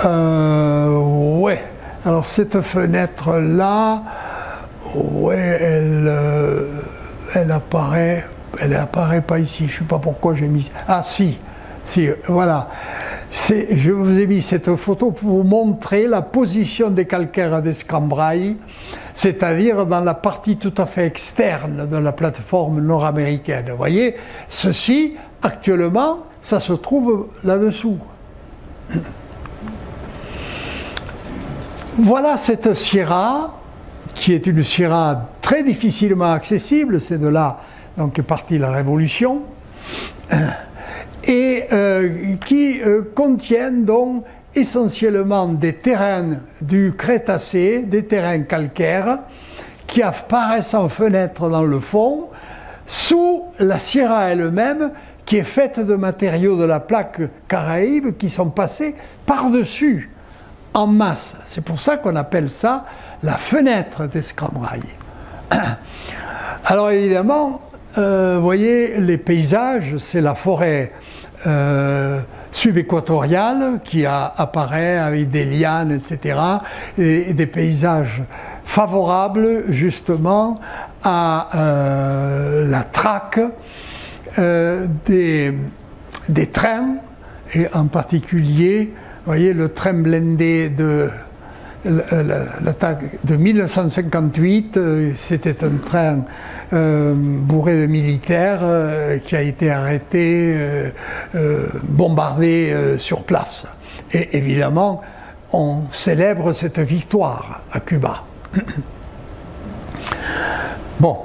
Speaker 1: Ouais, alors cette fenêtre-là, ouais, elle apparaît pas ici, je ne sais pas pourquoi j'ai mis... Ah si, voilà. Je vous ai mis cette photo pour vous montrer la position des calcaires d'Escambray, c'est-à-dire dans la partie tout à fait externe de la plateforme nord-américaine. Vous voyez, ceci, actuellement, ça se trouve là-dessous. Voilà cette sierra, qui est une sierra très difficilement accessible, c'est de là donc est partie la Révolution, et qui contiennent donc essentiellement des terrains du Crétacé, des terrains calcaires, qui apparaissent en fenêtre dans le fond, sous la sierra elle-même, qui est faite de matériaux de la plaque Caraïbe qui sont passés par-dessus, en masse. C'est pour ça qu'on appelle ça la fenêtre d'Escambray. Alors évidemment, vous voyez, les paysages, c'est la forêt subéquatoriale qui apparaît avec des lianes, etc., et des paysages favorables justement à la traque des trains, et en particulier, vous voyez, le train blindé de 1958, c'était un train bourré de militaires qui a été arrêté, bombardé sur place. Et évidemment, on célèbre cette victoire à Cuba. Bon,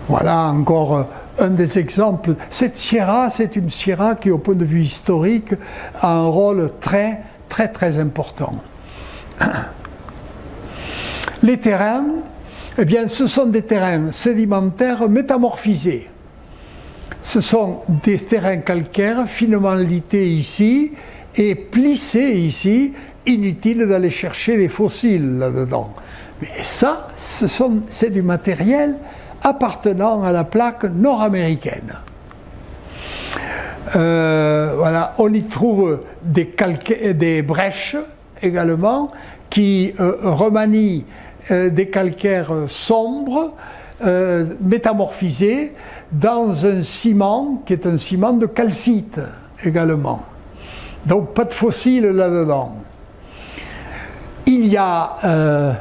Speaker 1: voilà encore un des exemples. Cette sierra, c'est une sierra qui, au point de vue historique, a un rôle très important. Les terrains, eh bien, ce sont des terrains sédimentaires métamorphisés. Ce sont des terrains calcaires finement lités ici et plissés ici. Inutile d'aller chercher les fossiles là-dedans. Mais ça, c'est du matériel appartenant à la plaque nord-américaine. Voilà, on y trouve des brèches également qui remanient des calcaires sombres, métamorphisés dans un ciment qui est un ciment de calcite également. Donc pas de fossiles là-dedans. Il y a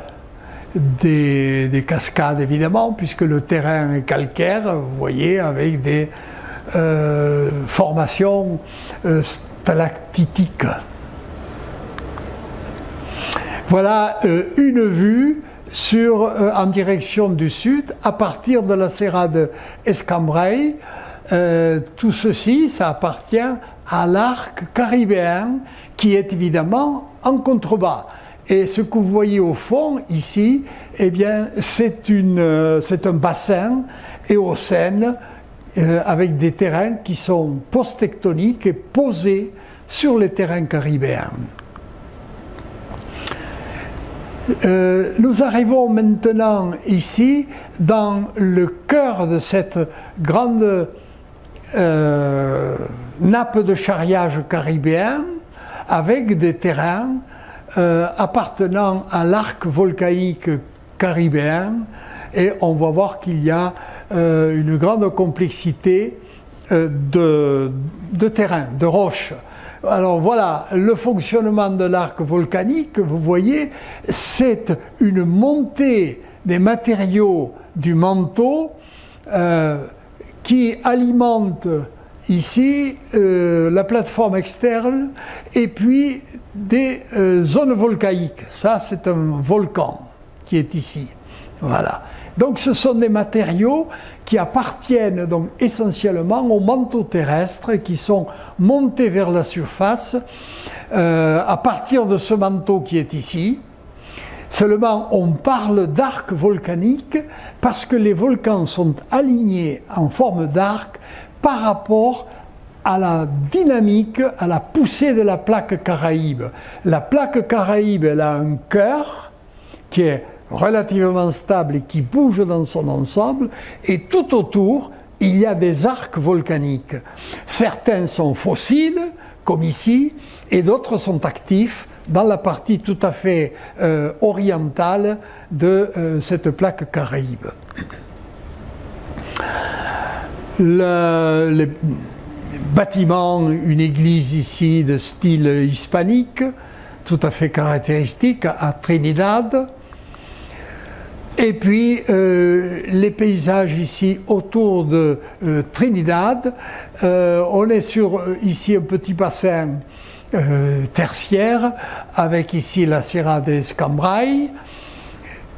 Speaker 1: des cascades évidemment, puisque le terrain est calcaire, vous voyez, avec des formations stalactitiques. Voilà une vue en direction du sud, à partir de la Sierra de Escambray. Tout ceci, ça appartient à l'arc caribéen, qui est évidemment en contrebas. Et ce que vous voyez au fond, ici, eh bien, c'est un bassin éocène avec des terrains qui sont post-tectoniques et posés sur les terrains caribéens. Nous arrivons maintenant ici dans le cœur de cette grande nappe de charriage caribéen avec des terrains appartenant à l'arc volcanique caribéen, et on va voir qu'il y a une grande complexité de terrains, de roches. Alors voilà, le fonctionnement de l'arc volcanique, vous voyez, c'est une montée des matériaux du manteau qui alimente ici la plateforme externe et puis des zones volcaïques. Ça, c'est un volcan qui est ici. Voilà. Donc ce sont des matériaux qui appartiennent donc essentiellement au manteau terrestre, qui sont montés vers la surface à partir de ce manteau qui est ici. Seulement on parle d'arc volcanique parce que les volcans sont alignés en forme d'arc par rapport à la dynamique, à la poussée de la plaque Caraïbe. La plaque Caraïbe, elle a un cœur qui est relativement stable et qui bouge dans son ensemble, et tout autour, il y a des arcs volcaniques. Certains sont fossiles, comme ici, et d'autres sont actifs dans la partie tout à fait orientale de cette plaque Caraïbe. Les bâtiments, une église ici de style hispanique, tout à fait caractéristique à Trinidad. Et puis les paysages ici autour de Trinidad, on est sur ici un petit bassin tertiaire avec ici la Sierra de Escambray,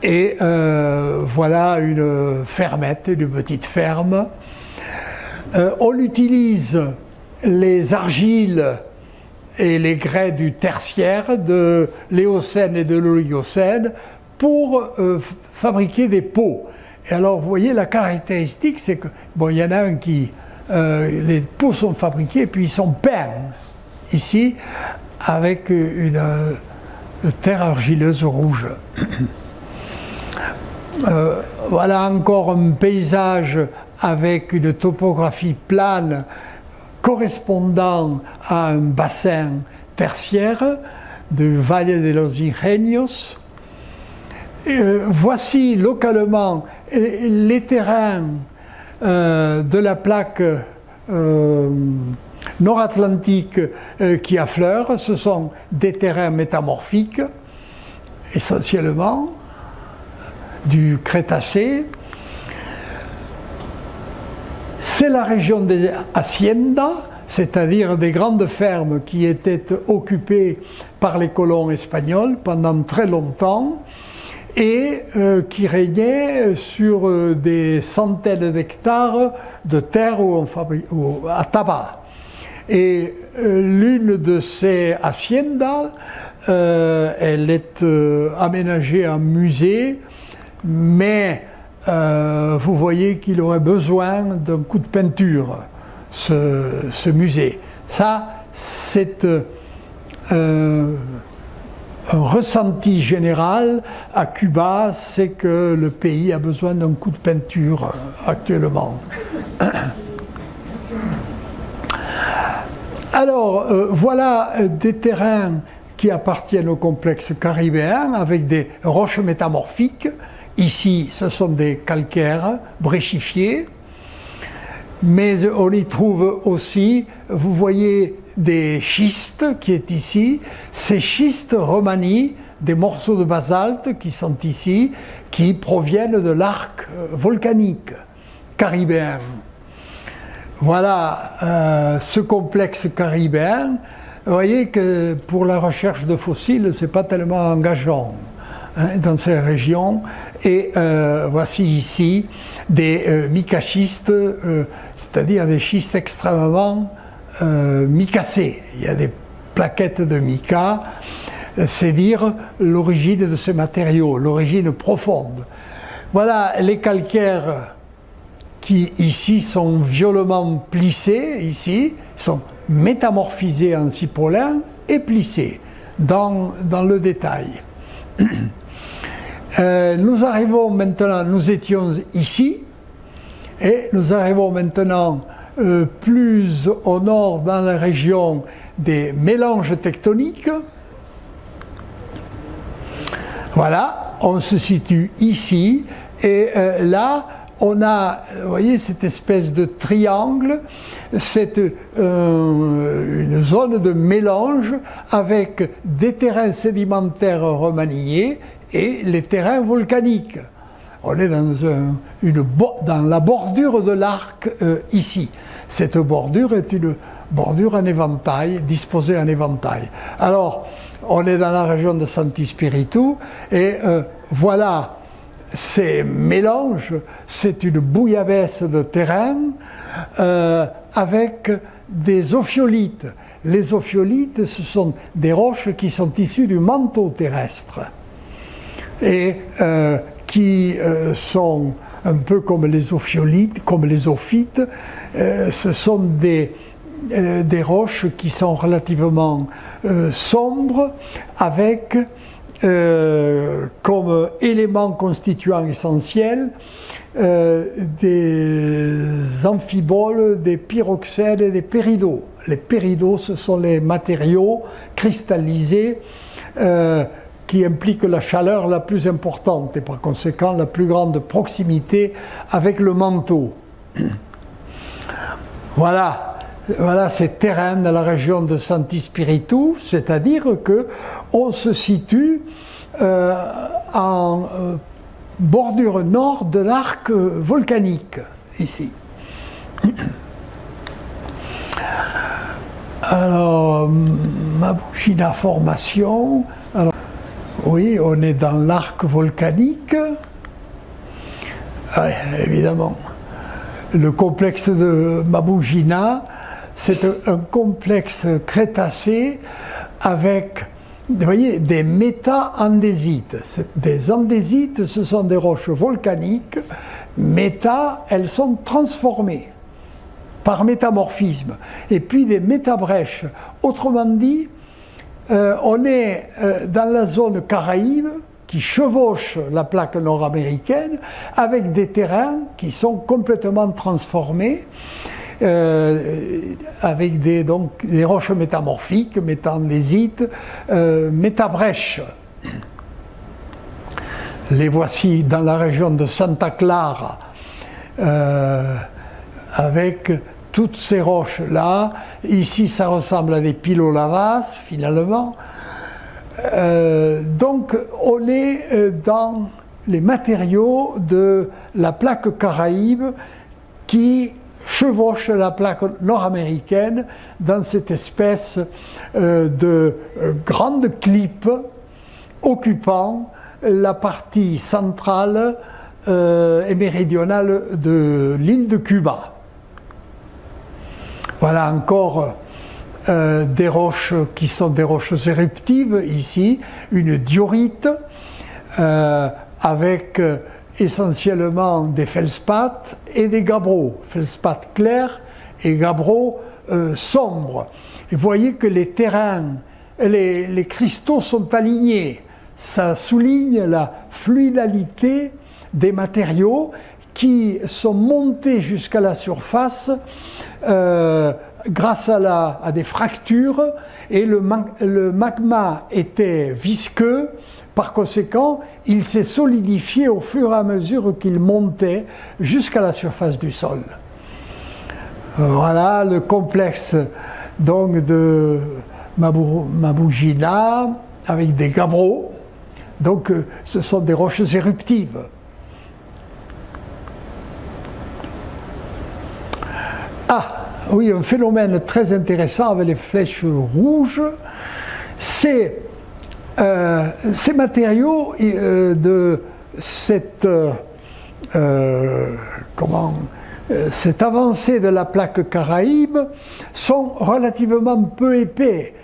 Speaker 1: et voilà une fermette, une petite ferme. On utilise les argiles et les grès du tertiaire, de l'Éocène et de l'Oligocène, pour fabriquer des pots. Et alors, vous voyez, la caractéristique, c'est que, bon, il y en a un qui, les pots sont fabriqués et puis ils sont peints, ici, avec une terre argileuse rouge. Voilà encore un paysage avec une topographie plane correspondant à un bassin tertiaire du Valle de los Ingenios. Voici localement les terrains de la plaque nord-atlantique qui affleurent. Ce sont des terrains métamorphiques, essentiellement du Crétacé. C'est la région des haciendas, c'est-à-dire des grandes fermes qui étaient occupées par les colons espagnols pendant très longtemps, et qui régnaient sur des centaines d'hectares de terre à tabac. Et l'une de ces haciendas, elle est aménagée en musée, mais vous voyez qu'il aurait besoin d'un coup de peinture, ce musée. Ça, c'est un ressenti général à Cuba, c'est que le pays a besoin d'un coup de peinture actuellement. Alors, voilà des terrains qui appartiennent au complexe caribéen avec des roches métamorphiques. Ici, ce sont des calcaires bréchifiés, mais on y trouve aussi, vous voyez, des schistes qui est ici. Ces schistes remanient des morceaux de basalte qui sont ici, qui proviennent de l'arc volcanique caribéen. Voilà ce complexe caribéen. Vous voyez que pour la recherche de fossiles, c'est pas tellement engageant dans ces régions. Et voici ici des micaschistes, c'est-à-dire des schistes extrêmement micacés. Il y a des plaquettes de mica, c'est dire l'origine de ces matériaux, l'origine profonde. Voilà les calcaires qui ici sont violemment plissés, ici, sont métamorphisés en cipolin et plissés dans le détail. Nous arrivons maintenant, nous étions ici, et nous arrivons maintenant plus au nord dans la région des mélanges tectoniques. Voilà, on se situe ici, et là, on a, vous voyez, cette espèce de triangle, c'est une zone de mélange avec des terrains sédimentaires remaniés et les terrains volcaniques. On est dans la bordure de l'arc ici. Cette bordure est une bordure en éventail, disposée en éventail. Alors, on est dans la région de Santi Spiritu et voilà ces mélanges, c'est une bouillabaisse de terrain avec des ophiolites. Les ophiolites, ce sont des roches qui sont issues du manteau terrestre et qui sont un peu comme les ophiolites, comme les ophites. Ce sont des roches qui sont relativement sombres avec comme éléments constituants essentiels des amphiboles, des pyroxènes et des péridots. Les péridots, ce sont les matériaux cristallisés qui impliquent la chaleur la plus importante et par conséquent la plus grande proximité avec le manteau. Voilà ces terrains dans la région de Santi Spiritu, c'est-à-dire que on se situe en bordure nord de l'arc volcanique, ici. Alors, Mabugina formation, alors, oui, on est dans l'arc volcanique, ouais, évidemment. Le complexe de Mabugina, c'est un complexe crétacé avec, vous voyez, des méta-andésites. Des andésites, ce sont des roches volcaniques. Méta, elles sont transformées par métamorphisme. Et puis des métabrèches. Autrement dit, on est dans la zone Caraïbe qui chevauche la plaque nord-américaine avec des terrains qui sont complètement transformés. Avec des roches métamorphiques, métaandésites, métabrèches. Les voici dans la région de Santa Clara, avec toutes ces roches-là. Ici, ça ressemble à des pilolavas, finalement. Donc, on est dans les matériaux de la plaque Caraïbe qui chevauche la plaque nord-américaine dans cette espèce de grande clipe occupant la partie centrale et méridionale de l'île de Cuba. Voilà encore des roches qui sont des roches éruptives ici, une diorite avec essentiellement des feldspaths et des gabbros, feldspaths clairs et gabbros sombres. Et vous voyez que les terrains, les cristaux sont alignés. Ça souligne la fluidalité des matériaux qui sont montés jusqu'à la surface grâce à des fractures, et le magma était visqueux. Par conséquent, il s'est solidifié au fur et à mesure qu'il montait jusqu'à la surface du sol. Voilà le complexe donc de Mabugina avec des gabbros. Donc ce sont des roches éruptives. Ah, oui, un phénomène très intéressant avec les flèches rouges, c'est ces matériaux de cette avancée de la plaque Caraïbe sont relativement peu épais,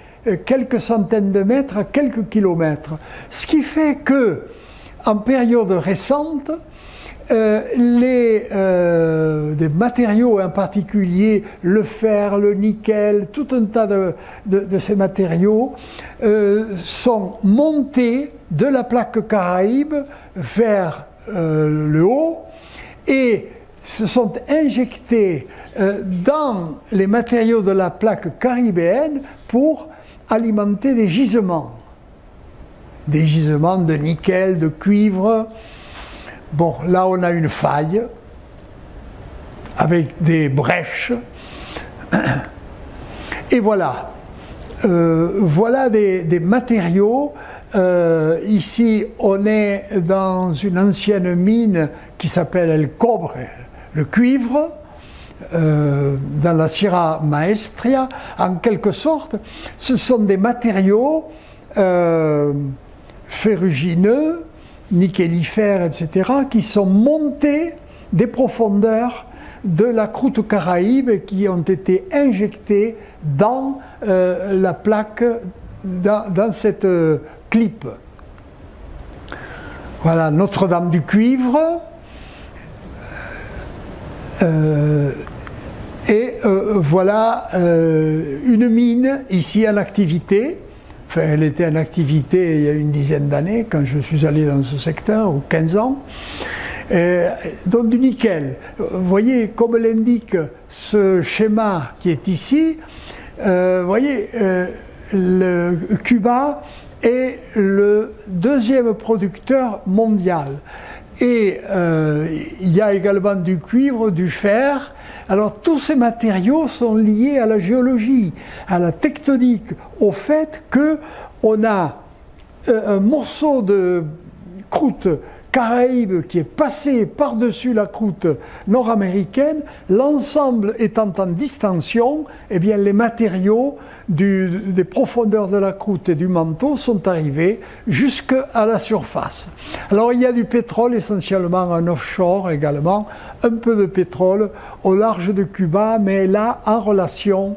Speaker 1: quelques centaines de mètres à quelques kilomètres. Ce qui fait que, en période récente, des matériaux, en particulier le fer, le nickel, tout un tas de ces matériaux sont montés de la plaque Caraïbe vers le haut et se sont injectés dans les matériaux de la plaque caribéenne pour alimenter des gisements de nickel, de cuivre. Bon, là on a une faille avec des brèches et voilà. Voilà des matériaux. Ici on est dans une ancienne mine qui s'appelle El Cobre, le cuivre, dans la Sierra Maestra. En quelque sorte, ce sont des matériaux ferrugineux, nickellifères, etc., qui sont montés des profondeurs de la croûte Caraïbe et qui ont été injectés dans la plaque, dans cette clip. Voilà Notre-Dame du cuivre. Voilà une mine ici en activité. Enfin, elle était en activité il y a une dizaine d'années quand je suis allé dans ce secteur, ou 15 ans. Donc du nickel. Vous voyez, comme l'indique ce schéma qui est ici, vous voyez, le Cuba est le deuxième producteur mondial. Et il y a également du cuivre, du fer. Alors tous ces matériaux sont liés à la géologie, à la tectonique, au fait qu'on a un morceau de croûte Caraïbe qui est passé par-dessus la croûte nord-américaine, l'ensemble étant en distension, eh bien les matériaux des profondeurs de la croûte et du manteau sont arrivés jusqu'à la surface. Alors il y a du pétrole essentiellement en offshore également, un peu de pétrole au large de Cuba, mais là en relation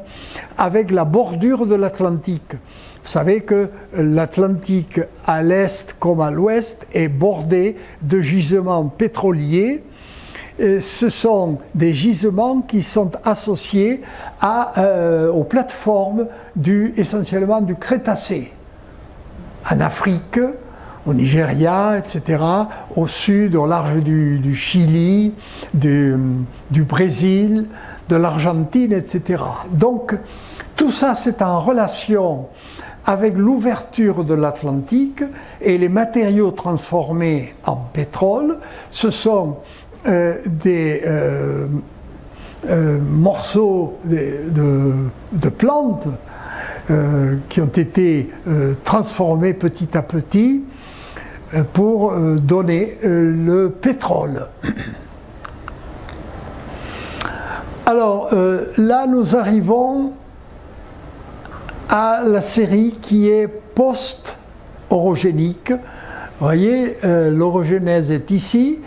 Speaker 1: avec la bordure de l'Atlantique. Vous savez que l'Atlantique, à l'est comme à l'ouest, est bordé de gisements pétroliers. Et ce sont des gisements qui sont associés aux plateformes essentiellement du Crétacé. En Afrique, au Nigeria, etc., au sud, au large du Chili, du Brésil, de l'Argentine, etc. Donc, tout ça, c'est en relation avec l'ouverture de l'Atlantique et les matériaux transformés en pétrole. Ce sont des morceaux de plantes qui ont été transformés petit à petit pour donner le pétrole. Alors là, nous arrivons à la série qui est post-orogénique. Vous voyez, l'orogenèse est ici.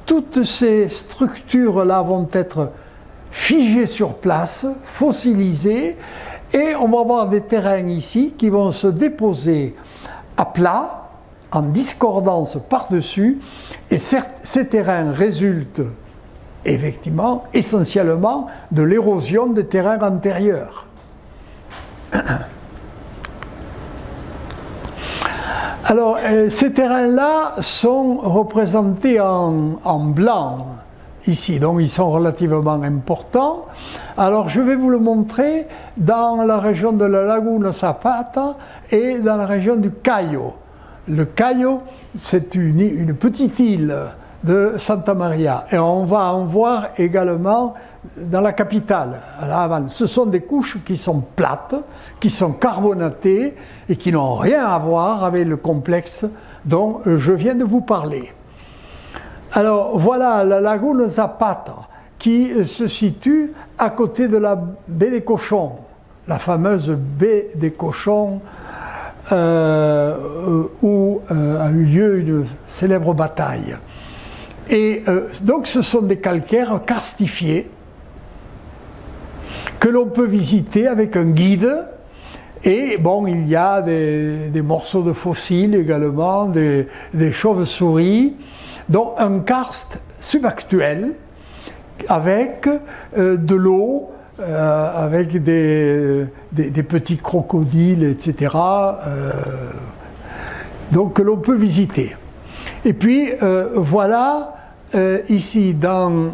Speaker 1: Toutes ces structures-là vont être figées sur place, fossilisées, et on va avoir des terrains ici qui vont se déposer à plat, en discordance par-dessus, et ces terrains résultent effectivement, essentiellement, de l'érosion des terrains antérieurs. Alors, ces terrains-là sont représentés en blanc, ici, donc ils sont relativement importants. Alors, je vais vous le montrer dans la région de la Laguna Zapata et dans la région du Cayo. Le Cayo, c'est une petite île de Santa Maria, et on va en voir également dans la capitale, à La Havane. Ce sont des couches qui sont plates, qui sont carbonatées et qui n'ont rien à voir avec le complexe dont je viens de vous parler. Alors voilà la Laguna Zapata qui se situe à côté de la baie des Cochons, la fameuse baie des Cochons où a eu lieu une célèbre bataille. Et donc ce sont des calcaires karstifiés que l'on peut visiter avec un guide. Et bon, il y a des morceaux de fossiles également, des chauves-souris. donc un karst subactuel avec de l'eau, avec des petits crocodiles, etc. Donc que l'on peut visiter. Et puis voilà, ici dans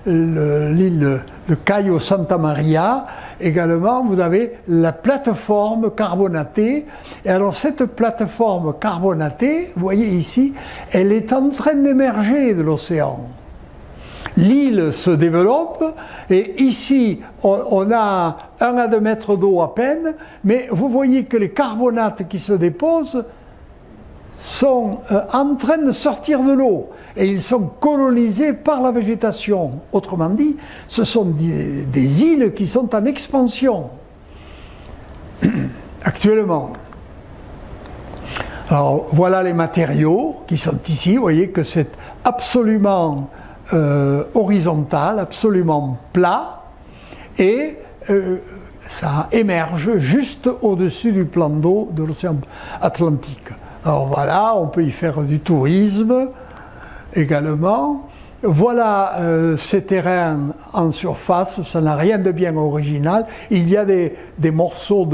Speaker 1: l'île de Cayo Santa Maria, également vous avez la plateforme carbonatée. Et alors cette plateforme carbonatée, vous voyez ici, elle est en train d'émerger de l'océan. L'île se développe et ici on a 1 à 2 mètres d'eau à peine, mais vous voyez que les carbonates qui se déposent sont en train de sortir de l'eau et ils sont colonisés par la végétation. Autrement dit, ce sont des îles qui sont en expansion actuellement. Alors voilà les matériaux qui sont ici, vous voyez que c'est absolument horizontal, absolument plat, et ça émerge juste au-dessus du plan d'eau de l'océan Atlantique. Alors voilà, on peut y faire du tourisme également. Voilà ces terrains en surface, ça n'a rien de bien original. Il y a des morceaux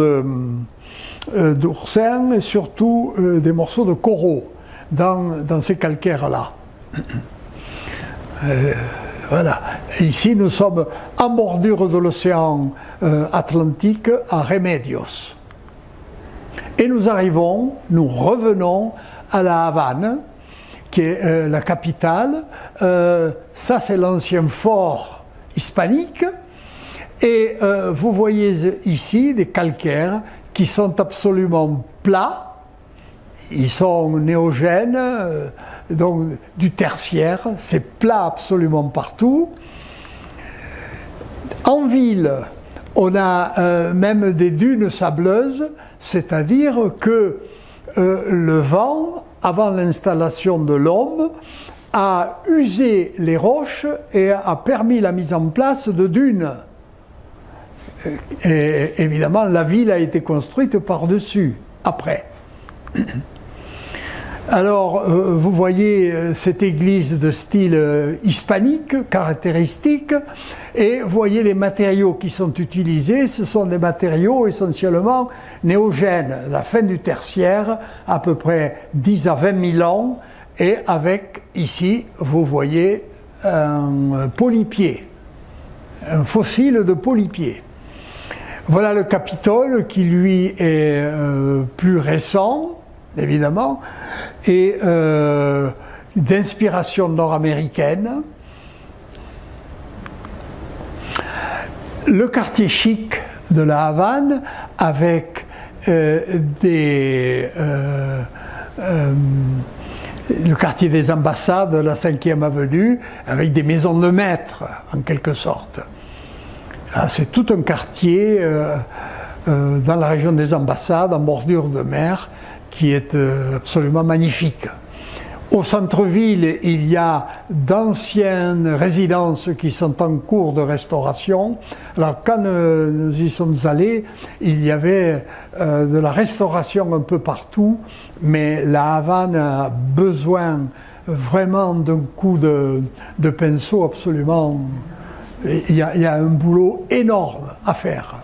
Speaker 1: d'oursins et surtout des morceaux de coraux dans ces calcaires-là. Voilà. Ici, nous sommes en bordure de l'océan Atlantique à Remedios. Et nous revenons à la Havane, qui est la capitale. Ça, c'est l'ancien fort hispanique. Et vous voyez ici des calcaires qui sont absolument plats. Ils sont néogènes, donc du tertiaire. C'est plat absolument partout. En ville, on a même des dunes sableuses, c'est-à-dire que le vent, avant l'installation de l'homme, a usé les roches et a permis la mise en place de dunes. Et évidemment, la ville a été construite par-dessus, après. Alors, vous voyez cette église de style hispanique, caractéristique, et vous voyez les matériaux qui sont utilisés, ce sont des matériaux essentiellement néogènes, la fin du tertiaire, à peu près 10 à 20 000 ans, et avec, ici, vous voyez un polypier, un fossile de polypier. Voilà le Capitole qui, lui, est plus récent, évidemment, et d'inspiration nord-américaine. Le quartier chic de la Havane, avec le quartier des ambassades, la 5e avenue, avec des maisons de maître, en quelque sorte. C'est tout un quartier dans la région des ambassades, en bordure de mer, qui est absolument magnifique. Au centre-ville, il y a d'anciennes résidences qui sont en cours de restauration. Alors quand nous y sommes allés, il y avait de la restauration un peu partout, mais la Havane a besoin vraiment d'un coup de pinceau absolument. Il y a un boulot énorme à faire.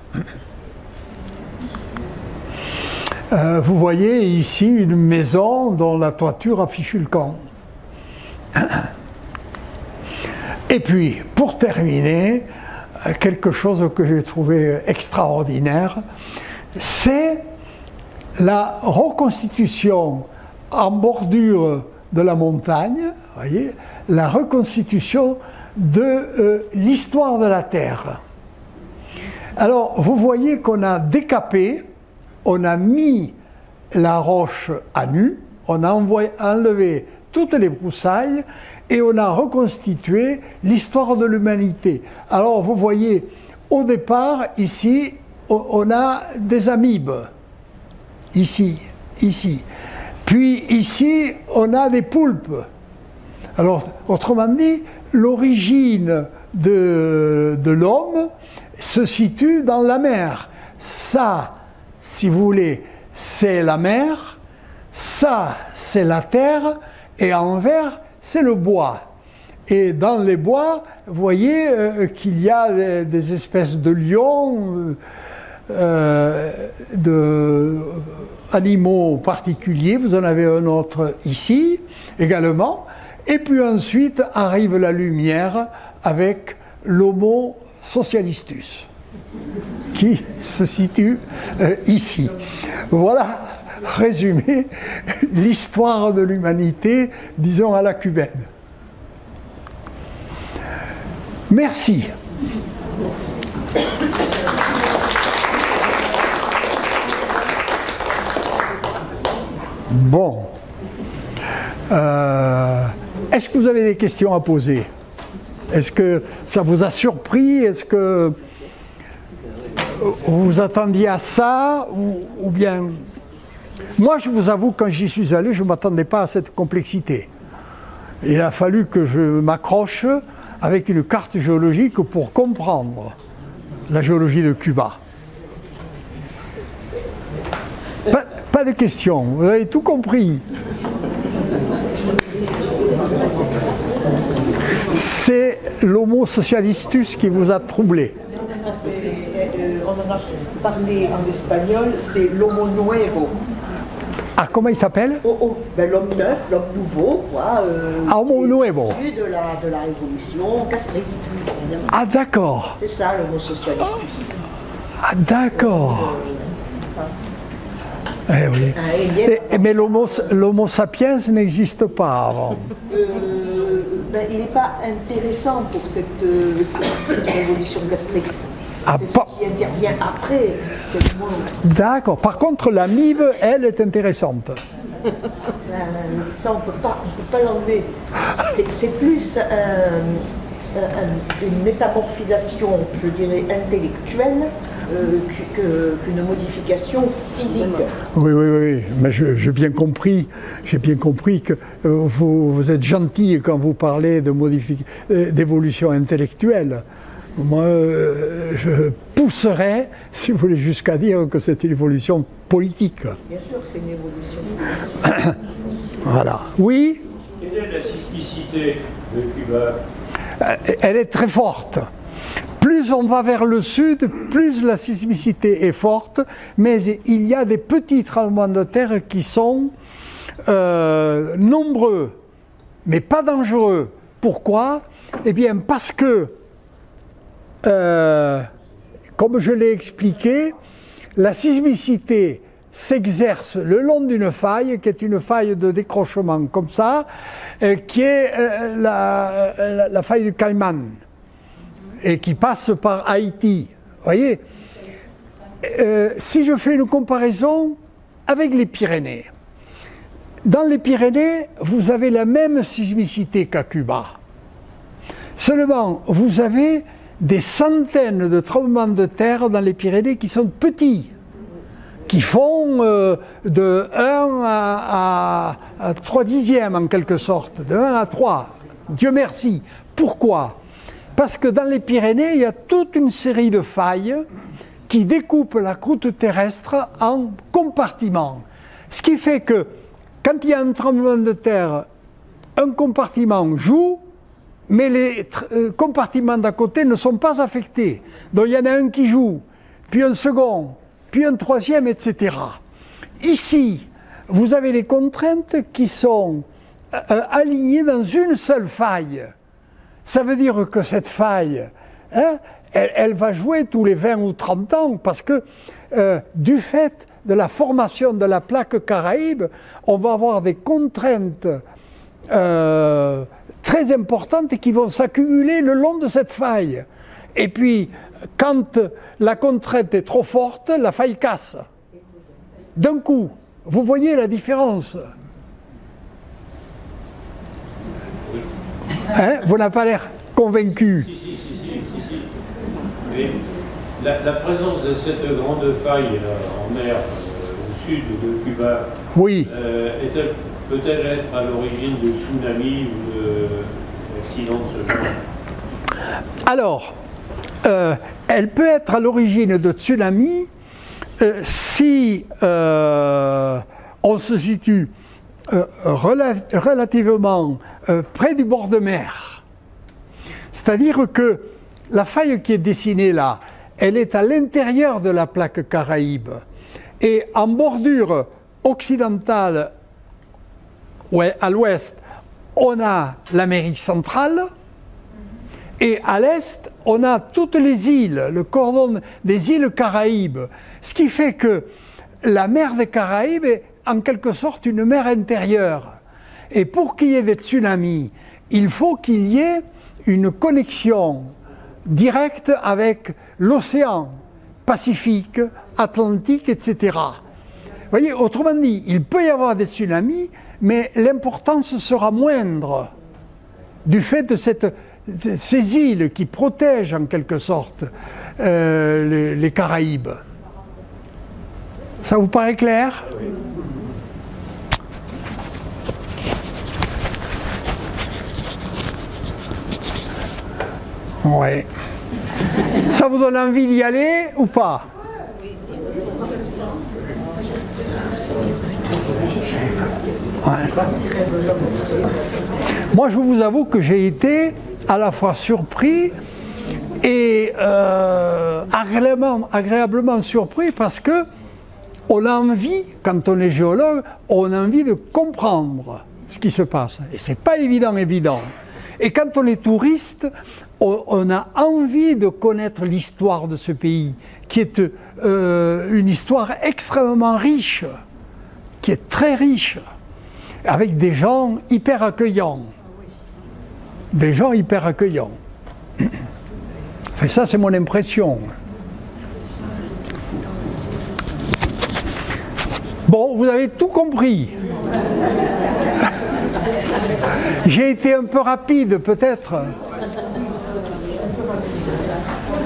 Speaker 1: Vous voyez ici une maison dont la toiture a fichu le camp. Et puis, pour terminer, quelque chose que j'ai trouvé extraordinaire, c'est la reconstitution en bordure de la montagne, voyez, la reconstitution de l'histoire de la Terre. Alors, vous voyez qu'on a décapé, on a mis la roche à nu, on a enlevé toutes les broussailles et on a reconstitué l'histoire de l'humanité. Alors vous voyez, au départ, ici, on a des amibes, ici. Puis ici, on a des poulpes. Alors, autrement dit, l'origine de l'homme se situe dans la mer. Ça, si vous voulez, c'est la mer, ça, c'est la terre, et en vert, c'est le bois. Et dans les bois, vous voyez qu'il y a des espèces de lions, d'animaux particuliers. Vous en avez un autre ici également. Et puis ensuite arrive la lumière avec l'Homo socialistus, qui se situe ici. Voilà, résumé, l'histoire de l'humanité, disons à la cubaine. Merci. Bon. Est-ce que vous avez des questions à poser? Est-ce que ça vous a surpris? Est-ce que vous attendiez à ça ou bien... Moi, je vous avoue, quand j'y suis allé, je ne m'attendais pas à cette complexité. Il a fallu que je m'accroche avec une carte géologique pour comprendre la géologie de Cuba. Pas de questions, vous avez tout compris. C'est l'Homo socialistus qui vous a troublé.
Speaker 2: On en a parlé en espagnol, c'est l'Homo nuevo.
Speaker 1: Ah, comment il s'appelle?
Speaker 2: Ben, l'homme neuf, l'homme nouveau, quoi.
Speaker 1: Homo nuevo.
Speaker 2: Issu de la révolution castriste.
Speaker 1: Ah, d'accord.
Speaker 2: C'est ça, l'Homo socialistus.
Speaker 1: Ah, d'accord. Eh oui. Mais l'Homo sapiens n'existe pas avant.
Speaker 2: Ben, il n'est pas intéressant pour cette révolution castriste. C'est ce qui intervient après.
Speaker 1: D'accord. Par contre, la MIB, elle, est intéressante.
Speaker 2: Ça, on ne peut pas l'enlever. C'est plus une métamorphisation, je dirais, intellectuelle qu'une modification physique.
Speaker 1: Oui. Mais j'ai bien compris que vous êtes gentil quand vous parlez d'évolution intellectuelle. Moi, je pousserais, si vous voulez, jusqu'à dire que c'est une évolution politique.
Speaker 2: Bien sûr, c'est une évolution.
Speaker 1: Voilà. Oui?
Speaker 3: Quelle est la sismicité de Cuba?
Speaker 1: Elle est très forte. Plus on va vers le sud, plus la sismicité est forte, mais il y a des petits tremblements de terre qui sont nombreux, mais pas dangereux. Pourquoi? Eh bien, parce que comme je l'ai expliqué, la sismicité s'exerce le long d'une faille, qui est une faille de décrochement comme ça, qui est la faille du Caïman, et qui passe par Haïti. Vous voyez, si je fais une comparaison avec les Pyrénées, dans les Pyrénées, vous avez la même sismicité qu'à Cuba. Seulement, vous avez des centaines de tremblements de terre dans les Pyrénées qui sont petits, qui font de 1 à 3 dixièmes en quelque sorte, de 1 à 3. Dieu merci. Pourquoi? Parce que dans les Pyrénées, il y a toute une série de failles qui découpent la croûte terrestre en compartiments. Ce qui fait que quand il y a un tremblement de terre, un compartiment joue, mais les compartiments d'à côté ne sont pas affectés. Donc il y en a un qui joue, puis un second, puis un troisième, etc. Ici, vous avez les contraintes qui sont alignées dans une seule faille. Ça veut dire que cette faille, elle va jouer tous les 20 ou 30 ans, parce que du fait de la formation de la plaque Caraïbe, on va avoir des contraintes très importantes qui vont s'accumuler le long de cette faille. Et puis, quand la contrainte est trop forte, la faille casse. D'un coup, vous voyez la différence? Hein? Vous n'avez pas l'air convaincu.
Speaker 3: Si. Mais la présence de cette grande faille en mer au sud de Cuba,
Speaker 1: oui.
Speaker 3: Peut-elle être à l'origine de tsunamis ou d'accidents de ce genre?
Speaker 1: Alors, elle peut être à l'origine de tsunamis si on se situe relativement près du bord de mer. C'est-à-dire que la faille qui est dessinée là, elle est à l'intérieur de la plaque Caraïbe. Et en bordure occidentale, ouais, à l'ouest, on a l'Amérique centrale. Et à l'est, on a toutes les îles, le cordon des îles Caraïbes. Ce qui fait que la mer des Caraïbes est en quelque sorte une mer intérieure. Et pour qu'il y ait des tsunamis, il faut qu'il y ait une connexion directe avec l'océan Pacifique, Atlantique, etc. Vous voyez, autrement dit, il peut y avoir des tsunamis, mais l'importance sera moindre du fait de ces îles qui protègent en quelque sorte les Caraïbes. Ça vous paraît clair? Ouais. Ça vous donne envie d'y aller ou pas? Ouais. Moi, je vous avoue que j'ai été à la fois surpris et agréablement surpris parce que on a envie, quand on est géologue, on a envie de comprendre ce qui se passe. Et c'est pas évident. Et quand on est touriste, on a envie de connaître l'histoire de ce pays, qui est une histoire extrêmement riche, qui est très riche, avec des gens hyper accueillants. Des gens hyper accueillants. Enfin, ça, c'est mon impression. Bon, vous avez tout compris. J'ai été un peu rapide, peut-être.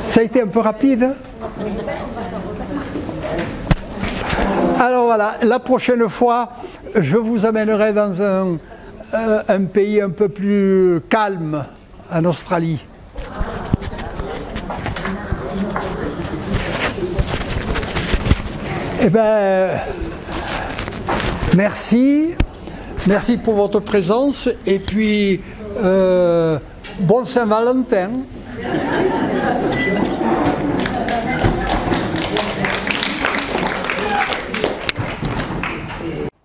Speaker 1: Ça a été un peu rapide? Alors voilà, la prochaine fois, je vous amènerai dans un pays un peu plus calme, en Australie. Eh bien, merci pour votre présence et puis bon Saint-Valentin.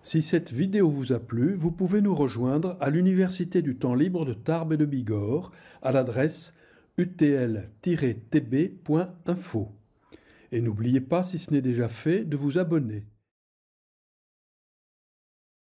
Speaker 4: Si cette vidéo vous a plu, vous pouvez nous rejoindre à l'Université du temps libre de Tarbes et de Bigorre à l'adresse utl-tb.info. Et n'oubliez pas, si ce n'est déjà fait, de vous abonner.